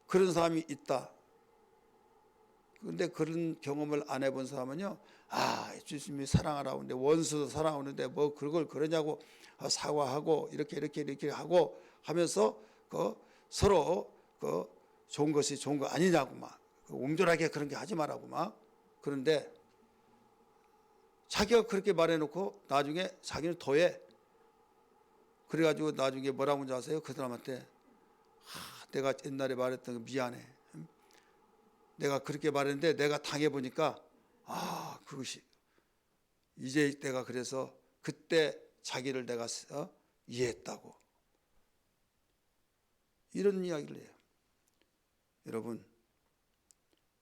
그런 사람이 있다. 그런데 그런 경험을 안 해본 사람은요, 아, 예수님이 사랑하라고 하는데 원수도 사랑하는데 뭐 그걸 그러냐고 사과하고 이렇게 하고 하면서 서로 좋은 것이 좋은 거 아니냐고 막 옹졸하게 그런 게 하지 말라고 막. 그런데 자기가 그렇게 말해놓고 나중에 자기는 더해. 그래가지고 나중에 뭐라고 하는지 아세요? 그 사람한테 내가 옛날에 말했던 거 미안해. 내가 그렇게 말했는데 내가 당해보니까 그것이 이제 내가 그래서 그때 자기를 내가 이해했다고. 이런 이야기를 해요. 여러분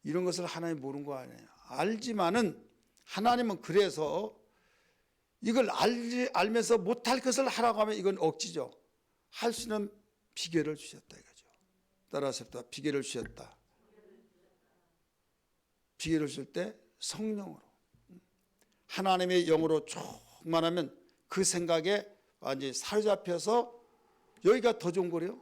이런 것을 하나님 모르는 거 아니에요. 알지만은 하나님은 그래서 이걸 알면서 못할 것을 하라고 하면 이건 억지죠. 할 수 있는 비결을 주셨다 이거죠. 따라서 비결을 주셨다. 비결을 줄 때 성령으로 하나님의 영으로 충만하면 그 생각에 완전히 사로잡혀서 여기가 더 좋은 거래요.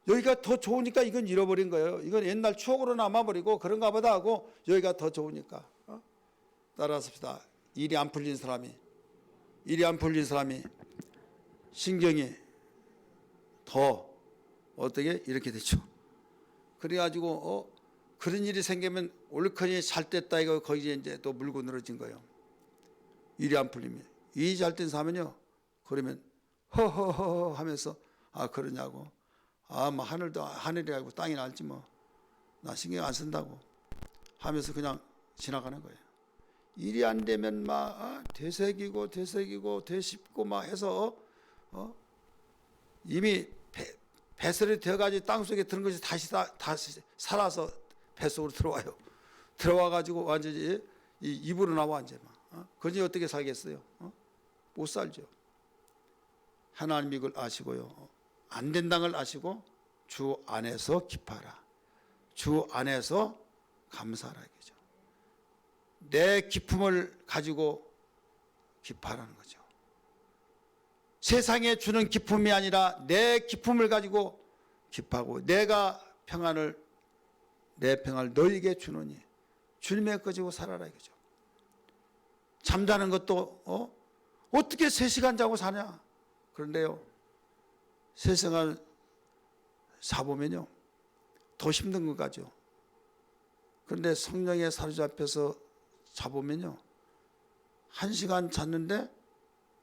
여기가 더 좋으니까 이건 잃어버린 거예요. 이건 옛날 추억으로 남아버리고 그런가 보다 하고 여기가 더 좋으니까. 따라서 일이 안 풀린 사람이 신경이 더 어떻게 이렇게 되죠. 그래가지고 그런 일이 생기면 올커니 잘 됐다 이거 거기에 이제 또 물고 늘어진 거예요. 일이 안 풀리면 일이 잘 된 사람은요 그러면 허허허 하면서 그러냐고 뭐 하늘이 알고 땅이 날지 뭐 나 신경 안 쓴다고 하면서 그냥 지나가는 거예요. 일이 안 되면 막 되새기고 되씹고 막 해서 이미 배설이 되어가지고 땅속에 들은 것이 다시 살아서 뱃속으로 들어와요. 들어와가지고 완전히 이 입으로 나와 이제 막. 그러니 어떻게 살겠어요? 못 살죠. 하나님 이걸 아시고요. 안 된다는 걸 아시고 주 안에서 기뻐하라. 주 안에서 감사하라 이거죠. 내 기쁨을 가지고 기뻐하라는 거죠. 세상에 주는 기쁨이 아니라 내 기쁨을 가지고 기뻐하고 내가 내 평안을 너에게 주노니 주님의 가지고 살아라 이거죠. 잠자는 것도 어떻게 3시간 자고 사냐. 그런데요 3시간 자보면요 더 힘든 것 같죠. 그런데 성령에 사로잡혀서 자보면요 1시간 잤는데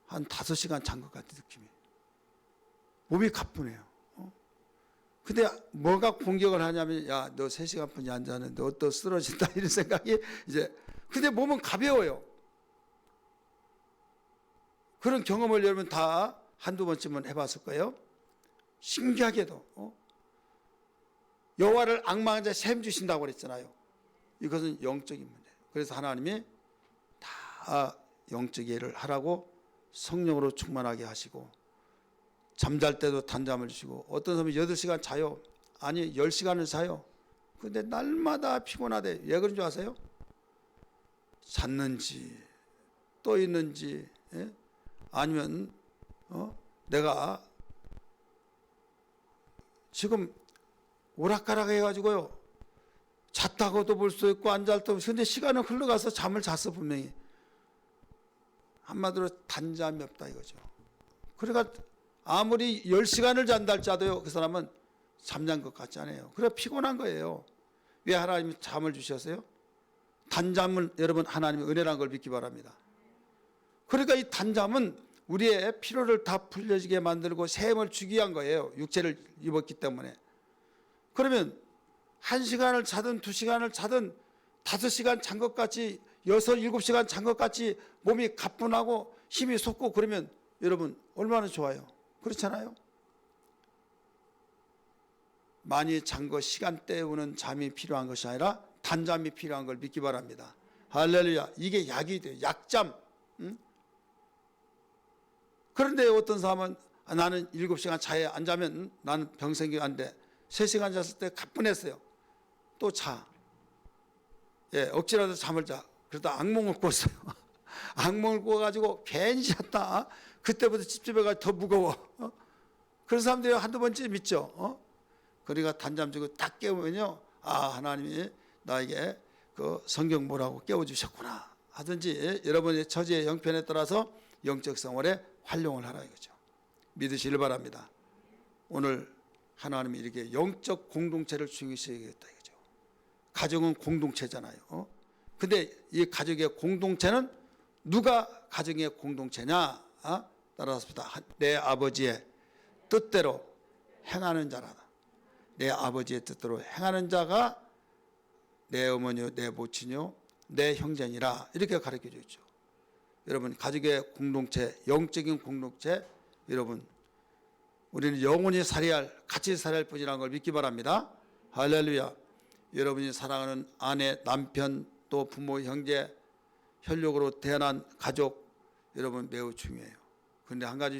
한 5시간 잔 것 같은 느낌이. 몸이 가뿐해요. 근데 뭐가 공격을 하냐면 야 너 3시간뿐이 안 자는데 너 또 쓰러진다 이런 생각이 이제. 근데 몸은 가벼워요. 그런 경험을 여러분 다 한두 번쯤은 해봤을 거예요. 신기하게도 여호와를 앙망한 자 셈 주신다고 그랬잖아요. 이것은 영적인 문제예요. 그래서 하나님이 다 영적 일을 하라고 성령으로 충만하게 하시고 잠잘 때도 단잠을 주시고 어떤 사람은 8시간 자요. 아니 10시간을 자요. 근데 날마다 피곤하대. 왜 그런 줄 아세요? 잤는지 또 있는지 아니면 내가 지금 오락가락 해가지고요 잤다고도 볼 수 있고 안 잤다고. 근데 시간은 흘러가서 잠을 잤어 분명히. 한마디로 단잠이 없다 이거죠. 그러니까 아무리 10시간을 잔다 할지라도요, 그 사람은 잠잔 것 같지 않아요. 그래 피곤한 거예요. 왜 하나님이 잠을 주셨어요? 단잠은 여러분 하나님의 은혜라는 걸 믿기 바랍니다. 그러니까 이 단잠은 우리의 피로를 다 풀려지게 만들고 샘을 주기 위한 거예요. 육체를 입었기 때문에. 그러면 1시간을 자든 2시간을 자든 5시간 잔 것 같이 6, 7시간 잔 것 같이 몸이 가뿐하고 힘이 솟고 그러면 여러분 얼마나 좋아요. 그렇잖아요. 많이 잔 거 시간 때우는 잠이 필요한 것이 아니라 단잠이 필요한 걸 믿기 바랍니다. 할렐루야. 이게 약이 돼요. 약잠. 응? 그런데 어떤 사람은 나는 7시간 자야 안 자면 나는 병생이 안 돼. 3시간 잤을 때 가뿐했어요. 또 자. 예, 억지라도 잠을 자. 그러다 악몽을 꿨어요. 악몽을 꿔가지고 괜히 잤다. 그때부터 찝찝해가지고 더 무거워. 그런 사람들이 한두 번쯤 있죠. 그러니까 단잠 주고 딱 깨우면요. 아, 하나님이 나에게 그 성경 뭐라고 깨워주셨구나 하든지 여러분의 처지의 형편에 따라서 영적 생활에 활용을 하라 이거죠. 믿으시길 바랍니다. 오늘 하나님이 이렇게 영적 공동체를 중요시하겠다 이거죠. 가정은 공동체잖아요. 근데 이 가족의 공동체는 누가 가정의 공동체냐? 따라서 내 아버지의 뜻대로 행하는 자라다. 내 아버지의 뜻대로 행하는 자가 내 어머니요, 내 모친이요, 내 형제니라 이렇게 가르쳐져 있죠. 여러분 가족의 공동체, 영적인 공동체, 여러분 우리는 영원히 살아야 할, 같이 살아야 할 뿐이라는 걸 믿기 바랍니다. 할렐루야. 여러분이 사랑하는 아내, 남편, 또 부모, 형제, 혈육으로 태어난 가족, 여러분 매우 중요해요. 그런데 한 가지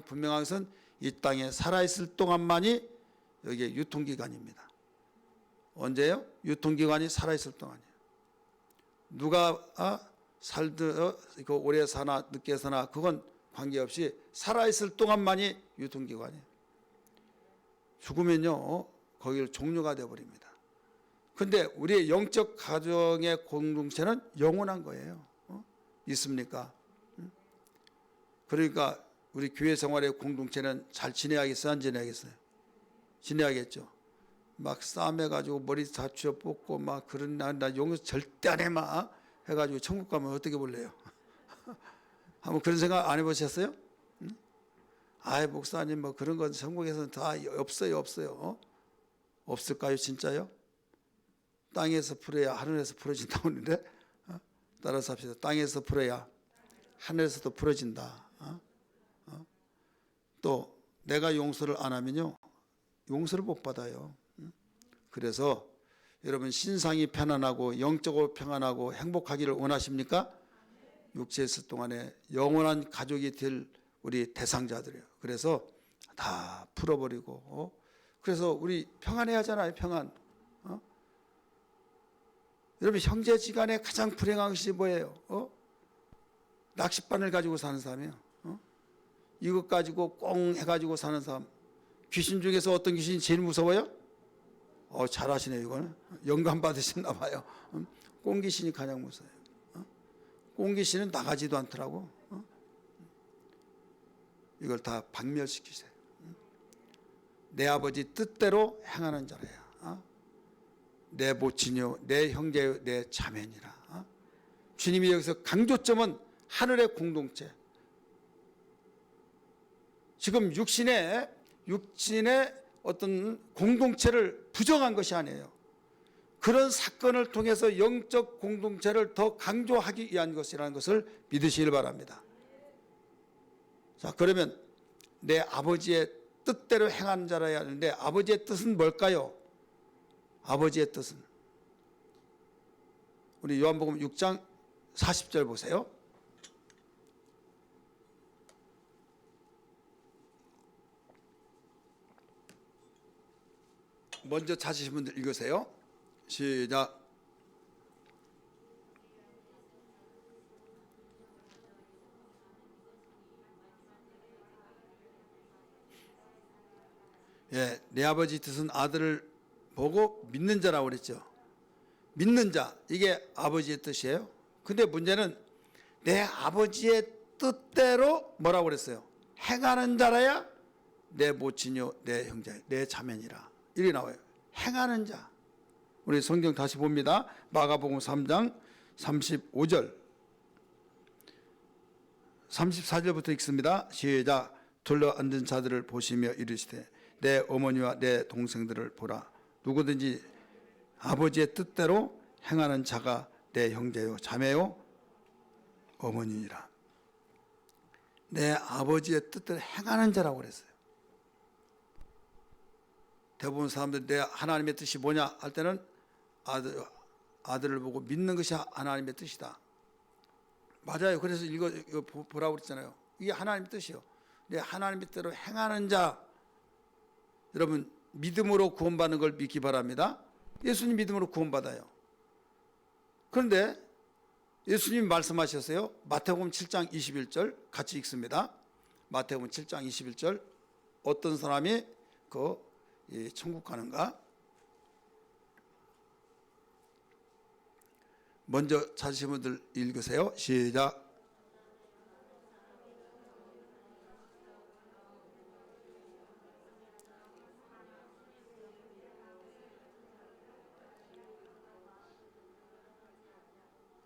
분명한 것은 이 땅에 살아있을 동안만이 여기에 유통기간입니다. 언제요? 유통기간이 살아있을 동안이에요. 누가 오래 사나 늦게 사나 그건 관계없이 살아있을 동안만이 유통기간이에요. 죽으면요 거기를 종료가 되어버립니다. 그런데 우리의 영적 가정의 공동체는 영원한 거예요. 있습니까? 그러니까 우리 교회 생활의 공동체는 잘 지내야겠어요? 안 지내야겠어요? 지내야겠죠. 막 싸매가지고 머리 다 쥐어 뽑고 막 그런 나 용서 절대 안 해 막 해가지고 천국 가면 어떻게 볼래요? 한번 그런 생각 안 해보셨어요? 아이 목사님 뭐 그런 건 천국에서는 다 없어요. 없을까요 진짜요? 땅에서 풀어야 하늘에서 풀어진다고 하는데 따라서 합시다. 땅에서 풀어야 하늘에서도 풀어진다. 또 내가 용서를 안 하면요 용서를 못 받아요. 그래서 여러분 신상이 편안하고 영적으로 평안하고 행복하기를 원하십니까? 육체에 있을 동안에 영원한 가족이 될 우리 대상자들이에요. 그래서 다 풀어버리고 그래서 우리 평안해야 하잖아요. 평안. 여러분 형제지간에 가장 불행한 것이 뭐예요? 낚싯바늘 가지고 사는 사람이에요. 이것 가지고 꽁 해가지고 사는 사람. 귀신 중에서 어떤 귀신이 제일 무서워요? 잘하시네요. 이거는 영감 받으셨나 봐요. 꽁귀신이 가장 무서워요. 꽁귀신은 나가지도 않더라고. 이걸 다 박멸시키세요. 내 아버지 뜻대로 행하는 자라야. 내 모친이요, 내 형제요, 내 자매니라. 주님이 여기서 강조점은 하늘의 공동체. 지금 육신의 어떤 공동체를 부정한 것이 아니에요. 그런 사건을 통해서 영적 공동체를 더 강조하기 위한 것이라는 것을 믿으시길 바랍니다. 자, 그러면 내 아버지의 뜻대로 행하는 자라야 하는데 아버지의 뜻은 뭘까요? 아버지의 뜻은 우리 요한복음 6장 40절 보세요. 먼저 찾으신 분들 읽으세요. 시작. 예, 내 아버지 뜻은 아들을 보고 믿는 자라고 그랬죠. 믿는 자, 이게 아버지의 뜻이에요. 근데 문제는 내 아버지의 뜻대로 뭐라고 그랬어요? 행하는 자라야 내 모친이요 내 형제 내 자매니라. 이렇게 나와요. 행하는 자. 우리 성경 다시 봅니다. 마가복음 3장 35절 34절부터 읽습니다. 시작. 둘러 앉은 자들을 보시며 이르시되 내 어머니와 내 동생들을 보라. 누구든지 아버지의 뜻대로 행하는 자가 내 형제요 자매요 어머니니라. 내 아버지의 뜻대로 행하는 자라고 그랬어요. 대부분 사람들 내 하나님의 뜻이 뭐냐 할 때는 아들을 보고 믿는 것이 하나님의 뜻이다. 맞아요. 그래서 이거 보라고 그랬잖아요. 이게 하나님의 뜻이요. 내 하나님의 뜻대로 행하는 자. 여러분 믿음으로 구원받는 걸 믿기 바랍니다. 예수님 믿음으로 구원받아요. 그런데 예수님이 말씀하셨어요. 마태복음 7장 21절 같이 읽습니다. 마태복음 7장 21절 어떤 사람이 천국 가는가? 먼저 찾으신 분들 읽으세요. 시작.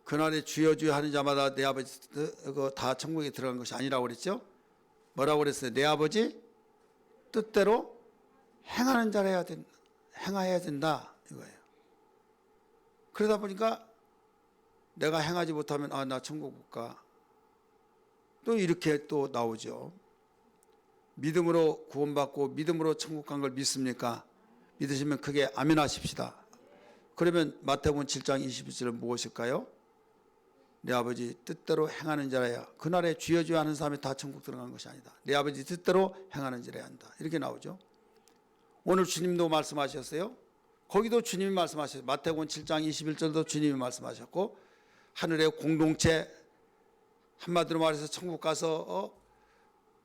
그날에 주여 주여 하는 자마다 내 아버지 다 천국에 들어간 것이 아니라고 그랬죠. 뭐라고 그랬어요? 내 아버지 뜻대로 행하는 자라 행해야 된다 이거예요. 그러다 보니까 내가 행하지 못하면 나 천국 못 가. 또 이렇게 또 나오죠. 믿음으로 구원받고 믿음으로 천국 간 걸 믿습니까? 믿으시면 크게 아멘 하십시다. 그러면 마태복음 7장 22절은 무엇일까요? 내 아버지 뜻대로 행하는 자라야 그날에 주여 주여 하는 사람이 다 천국 들어가는 것이 아니다. 내 아버지 뜻대로 행하는 자라야 한다. 이렇게 나오죠. 오늘 주님도 말씀하셨어요. 거기도 주님이 말씀하셨어요. 마태복음 7장 21절도 주님이 말씀하셨고 하늘의 공동체 한마디로 말해서 천국 가서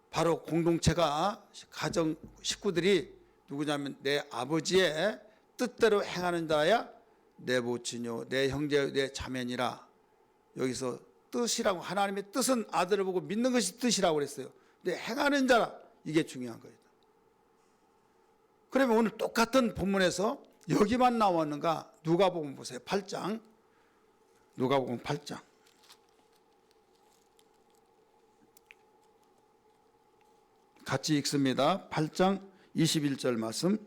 바로 공동체가 가정 식구들이 누구냐면 내 아버지의 뜻대로 행하는 자야 내 모친요 내 형제 내 자매니라. 여기서 뜻이라고 하나님의 뜻은 아들을 보고 믿는 것이 뜻이라고 그랬어요. 근데 행하는 자라 이게 중요한 거예요. 그러면 오늘 똑같은 본문에서 여기만 나왔는가? 누가복음 보세요. 8장 누가복음 8장 같이 읽습니다. 8장 21절 말씀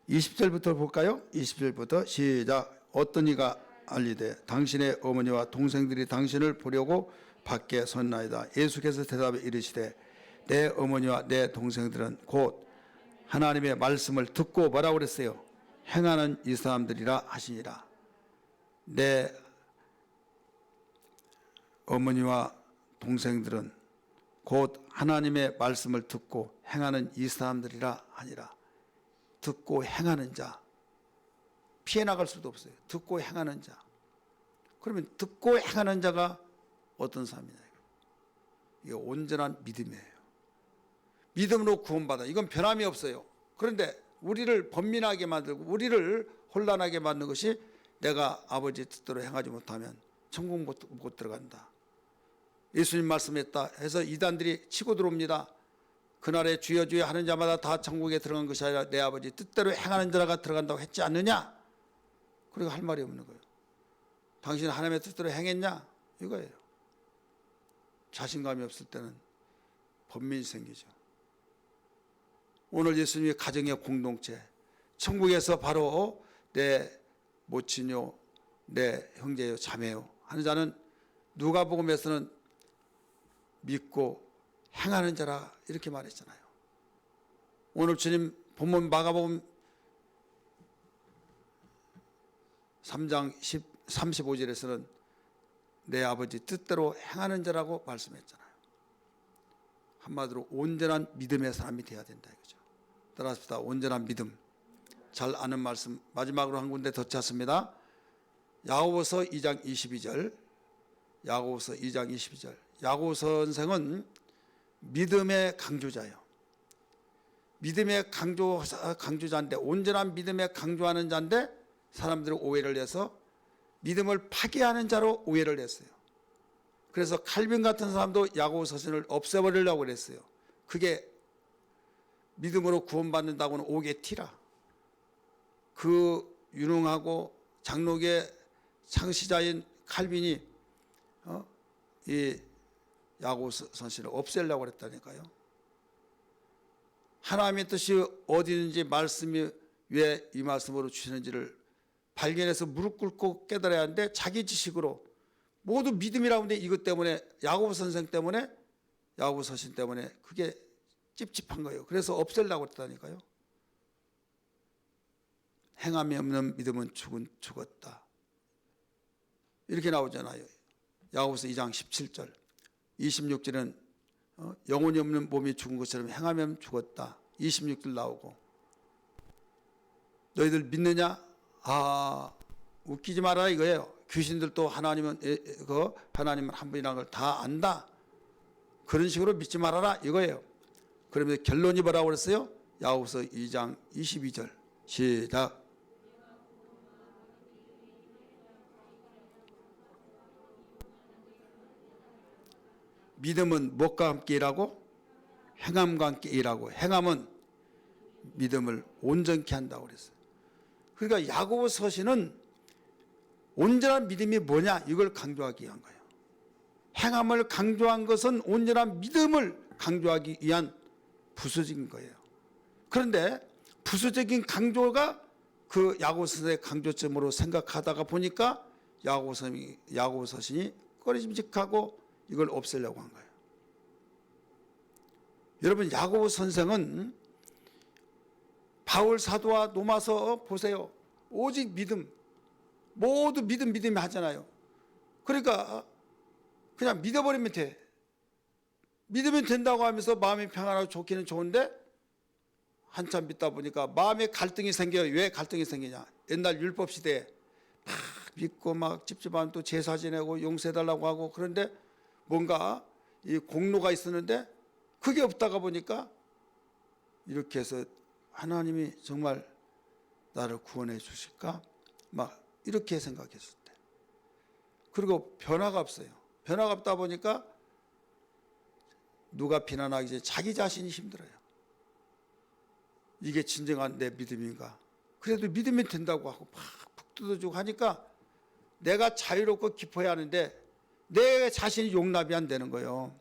20절부터 볼까요? 20절부터 시작. 어떤 이가 알리되 당신의 어머니와 동생들이 당신을 보려고 밖에 섰나이다. 예수께서 대답해 이르시되 내 어머니와 내 동생들은 곧 하나님의 말씀을 듣고 뭐라고 그랬어요? 행하는 이 사람들이라 하시니라. 내 어머니와 동생들은 곧 하나님의 말씀을 듣고 행하는 이 사람들이라 하니라. 듣고 행하는 자. 피해 나갈 수도 없어요. 듣고 행하는 자. 그러면 듣고 행하는 자가 어떤 사람이냐. 이게 온전한 믿음이에요. 믿음으로 구원받아. 이건 변함이 없어요. 그런데 우리를 번민하게 만들고 우리를 혼란하게 만드는 것이 내가 아버지 뜻대로 행하지 못하면 천국 못 들어간다. 예수님 말씀했다 해서 이단들이 치고 들어옵니다. 그날에 주여 주여 하는 자마다 다 천국에 들어간 것이 아니라 내 아버지 뜻대로 행하는 자가 들어간다고 했지 않느냐. 그리고 할 말이 없는 거예요. 당신은 하나님의 뜻대로 행했냐? 이거예요. 자신감이 없을 때는 번민이 생기죠. 오늘 예수님의 가정의 공동체, 천국에서 바로 내 모친요, 내 형제요, 자매요 하는 자는 누가복음에서는 믿고 행하는 자라 이렇게 말했잖아요. 오늘 주님 본문 마가복음 3장 35절에서는 내 아버지 뜻대로 행하는 자라고 말씀했잖아요. 한마디로 온전한 믿음의 사람이 되어야 된다 이거죠. 따라합시다. 온전한 믿음. 잘 아는 말씀 마지막으로 한 군데 더 찾습니다. 야고보서 2장 22절. 야고보서 2장 22절. 야고보 선생은 믿음의 강조자예요. 믿음의 강조자인데 온전한 믿음에 강조하는 자인데 사람들이 오해를 해서 믿음을 파괴하는 자로 오해를 했어요. 그래서 칼빈 같은 사람도 야고보 서신을 없애버리려고 그랬어요. 그게 믿음으로 구원받는다고는 옥의 티라. 그 유능하고 장로계 창시자인 칼빈이 이 야고보 서신을 없애려고 그랬다니까요. 하나님의 뜻이 어디 있는지, 말씀이 왜 이 말씀으로 주시는지를 발견해서 무릎 꿇고 깨달아야 하는데, 자기 지식으로 모두 믿음이라고 하는데 이것 때문에, 야고보 선생 때문에, 야고보 서신 때문에 그게 찝찝한 거예요. 그래서 없애려고 했다니까요. 행함이 없는 믿음은 죽었다. 이렇게 나오잖아요. 야고보서 2장 17절, 26절은 영혼이 없는 몸이 죽은 것처럼 행함이 없는 죽었다. 26절 나오고, 너희들 믿느냐? 웃기지 마라 이거예요. 귀신들도 하나님은 한 분이라는 걸 다 안다. 그런 식으로 믿지 말아라 이거예요. 그러면 결론이 뭐라고 그랬어요? 야고보서 2장 22절 시작. 믿음은 무엇과 함께 일하고? 행함과 함께 일하고, 행함은 믿음을 온전케 한다고 그랬어요. 그러니까 야고보 서신은 온전한 믿음이 뭐냐 이걸 강조하기 위한 거예요. 행함을 강조한 것은 온전한 믿음을 강조하기 위한 부수적인 거예요. 그런데 부수적인 강조가 그 야고보 서신의 강조점으로 생각하다가 보니까 야고보 서신이 꺼리짐직하고 이걸 없애려고 한 거예요. 여러분, 야고보 선생은 바울 사도와 노마서 보세요. 오직 믿음, 모두 믿음 하잖아요. 그러니까 그냥 믿어버리면 돼. 믿으면 된다고 하면서 마음이 평안하고 좋기는 좋은데, 한참 믿다 보니까 마음에 갈등이 생겨요. 왜 갈등이 생기냐? 옛날 율법 시대에 막 믿고 막 찝찝하면 또 제사 지내고 용서해달라고 하고, 그런데 뭔가 이 공로가 있었는데 그게 없다가 보니까 이렇게 해서 하나님이 정말 나를 구원해 주실까? 막 이렇게 생각했을 때. 그리고 변화가 없어요. 변화가 없다 보니까 누가 비난하기 전에 자기 자신이 힘들어요. 이게 진정한 내 믿음인가? 그래도 믿으면 된다고 하고 막 푹 뜯어주고 하니까 내가 자유롭고 기뻐야 하는데 내 자신이 용납이 안 되는 거예요.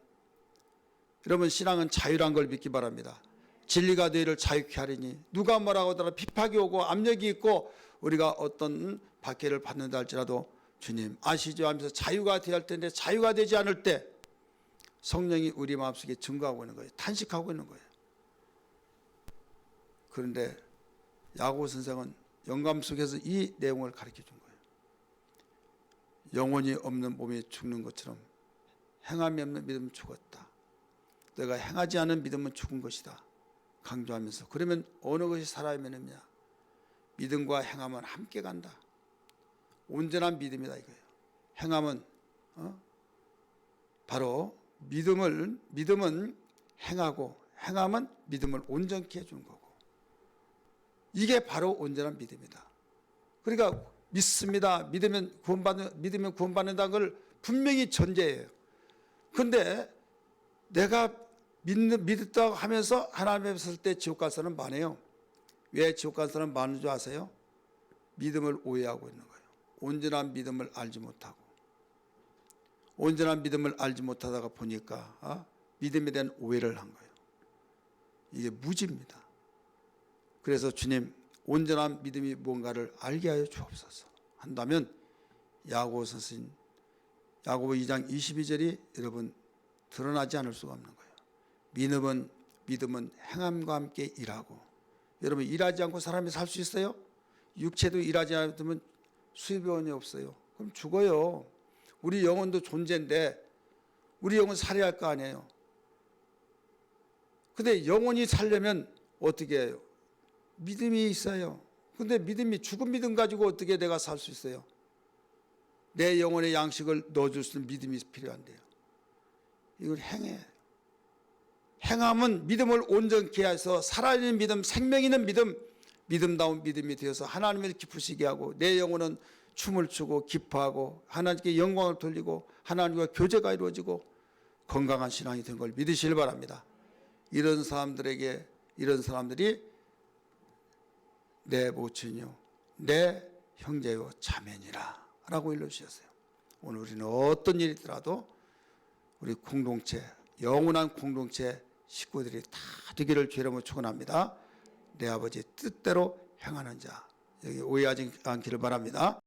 여러분, 신앙은 자유란 걸 믿기 바랍니다. 진리가 너희를 자유케 하리니, 누가 뭐라고 하더라도 비판이 오고 압력이 있고 우리가 어떤 박해를 받는다 할지라도 주님 아시죠 하면서 자유가 되어야 할 텐데, 자유가 되지 않을 때 성령이 우리 마음속에 증거하고 있는 거예요. 탄식하고 있는 거예요. 그런데 야고보 선생은 영감 속에서 이 내용을 가르쳐 준 거예요. 영혼이 없는 몸이 죽는 것처럼 행함이 없는 믿음은 죽었다. 내가 행하지 않은 믿음은 죽은 것이다. 강조하면서, 그러면 어느 것이 살아있느냐? 믿음과 행함은 함께 간다. 온전한 믿음이다 이거예요. 행함은 바로 믿음은 행하고, 행함은 믿음을 온전케 해주는 거고, 이게 바로 온전한 믿음이다. 그러니까 믿습니다. 믿으면 구원받는다는 걸 분명히 전제해요. 그런데 내가 믿었다고 하면서 하나님 앞에 설 때 지옥 갈 사람은 많아요. 왜 지옥 갈 사람은 많은 줄 아세요? 믿음을 오해하고 있는 거예요. 온전한 믿음을 알지 못하고, 온전한 믿음을 알지 못하다가 보니까 믿음에 대한 오해를 한 거예요. 이게 무지입니다. 그래서 주님, 온전한 믿음이 뭔가를 알게 하여 주옵소서 한다면 야고보 서신 야고보 2장 22절이 여러분 드러나지 않을 수가 없는 거예요. 믿음은 행함과 함께 일하고. 여러분, 일하지 않고 사람이 살 수 있어요? 육체도 일하지 않으면 수입원이 없어요. 그럼 죽어요. 우리 영혼도 존재인데 우리 영혼 살아야 할 거 아니에요. 근데 영혼이 살려면 어떻게 해요? 믿음이 있어요. 근데 죽은 믿음 가지고 어떻게 내가 살 수 있어요? 내 영혼의 양식을 넣어줄 수 있는 믿음이 필요한데요. 이걸 행해. 행함은 믿음을 온전케 해서 살아있는 믿음, 생명 있는 믿음다운 믿음이 되어서 하나님을 기쁘시게 하고 내 영혼은 춤을 추고 기뻐하고 하나님께 영광을 돌리고 하나님과 교제가 이루어지고 건강한 신앙이 된 걸 믿으시길 바랍니다. 이런 사람들이 내 모친이요 내 형제요 자매니라 라고 일러주셨어요. 오늘 우리는 어떤 일이 있더라도 우리 공동체, 영원한 공동체 식구들이 다 되기를 주의 이름으로 축원합니다. 내 아버지 뜻대로 행하는 자, 여기 오해하지 않기를 바랍니다.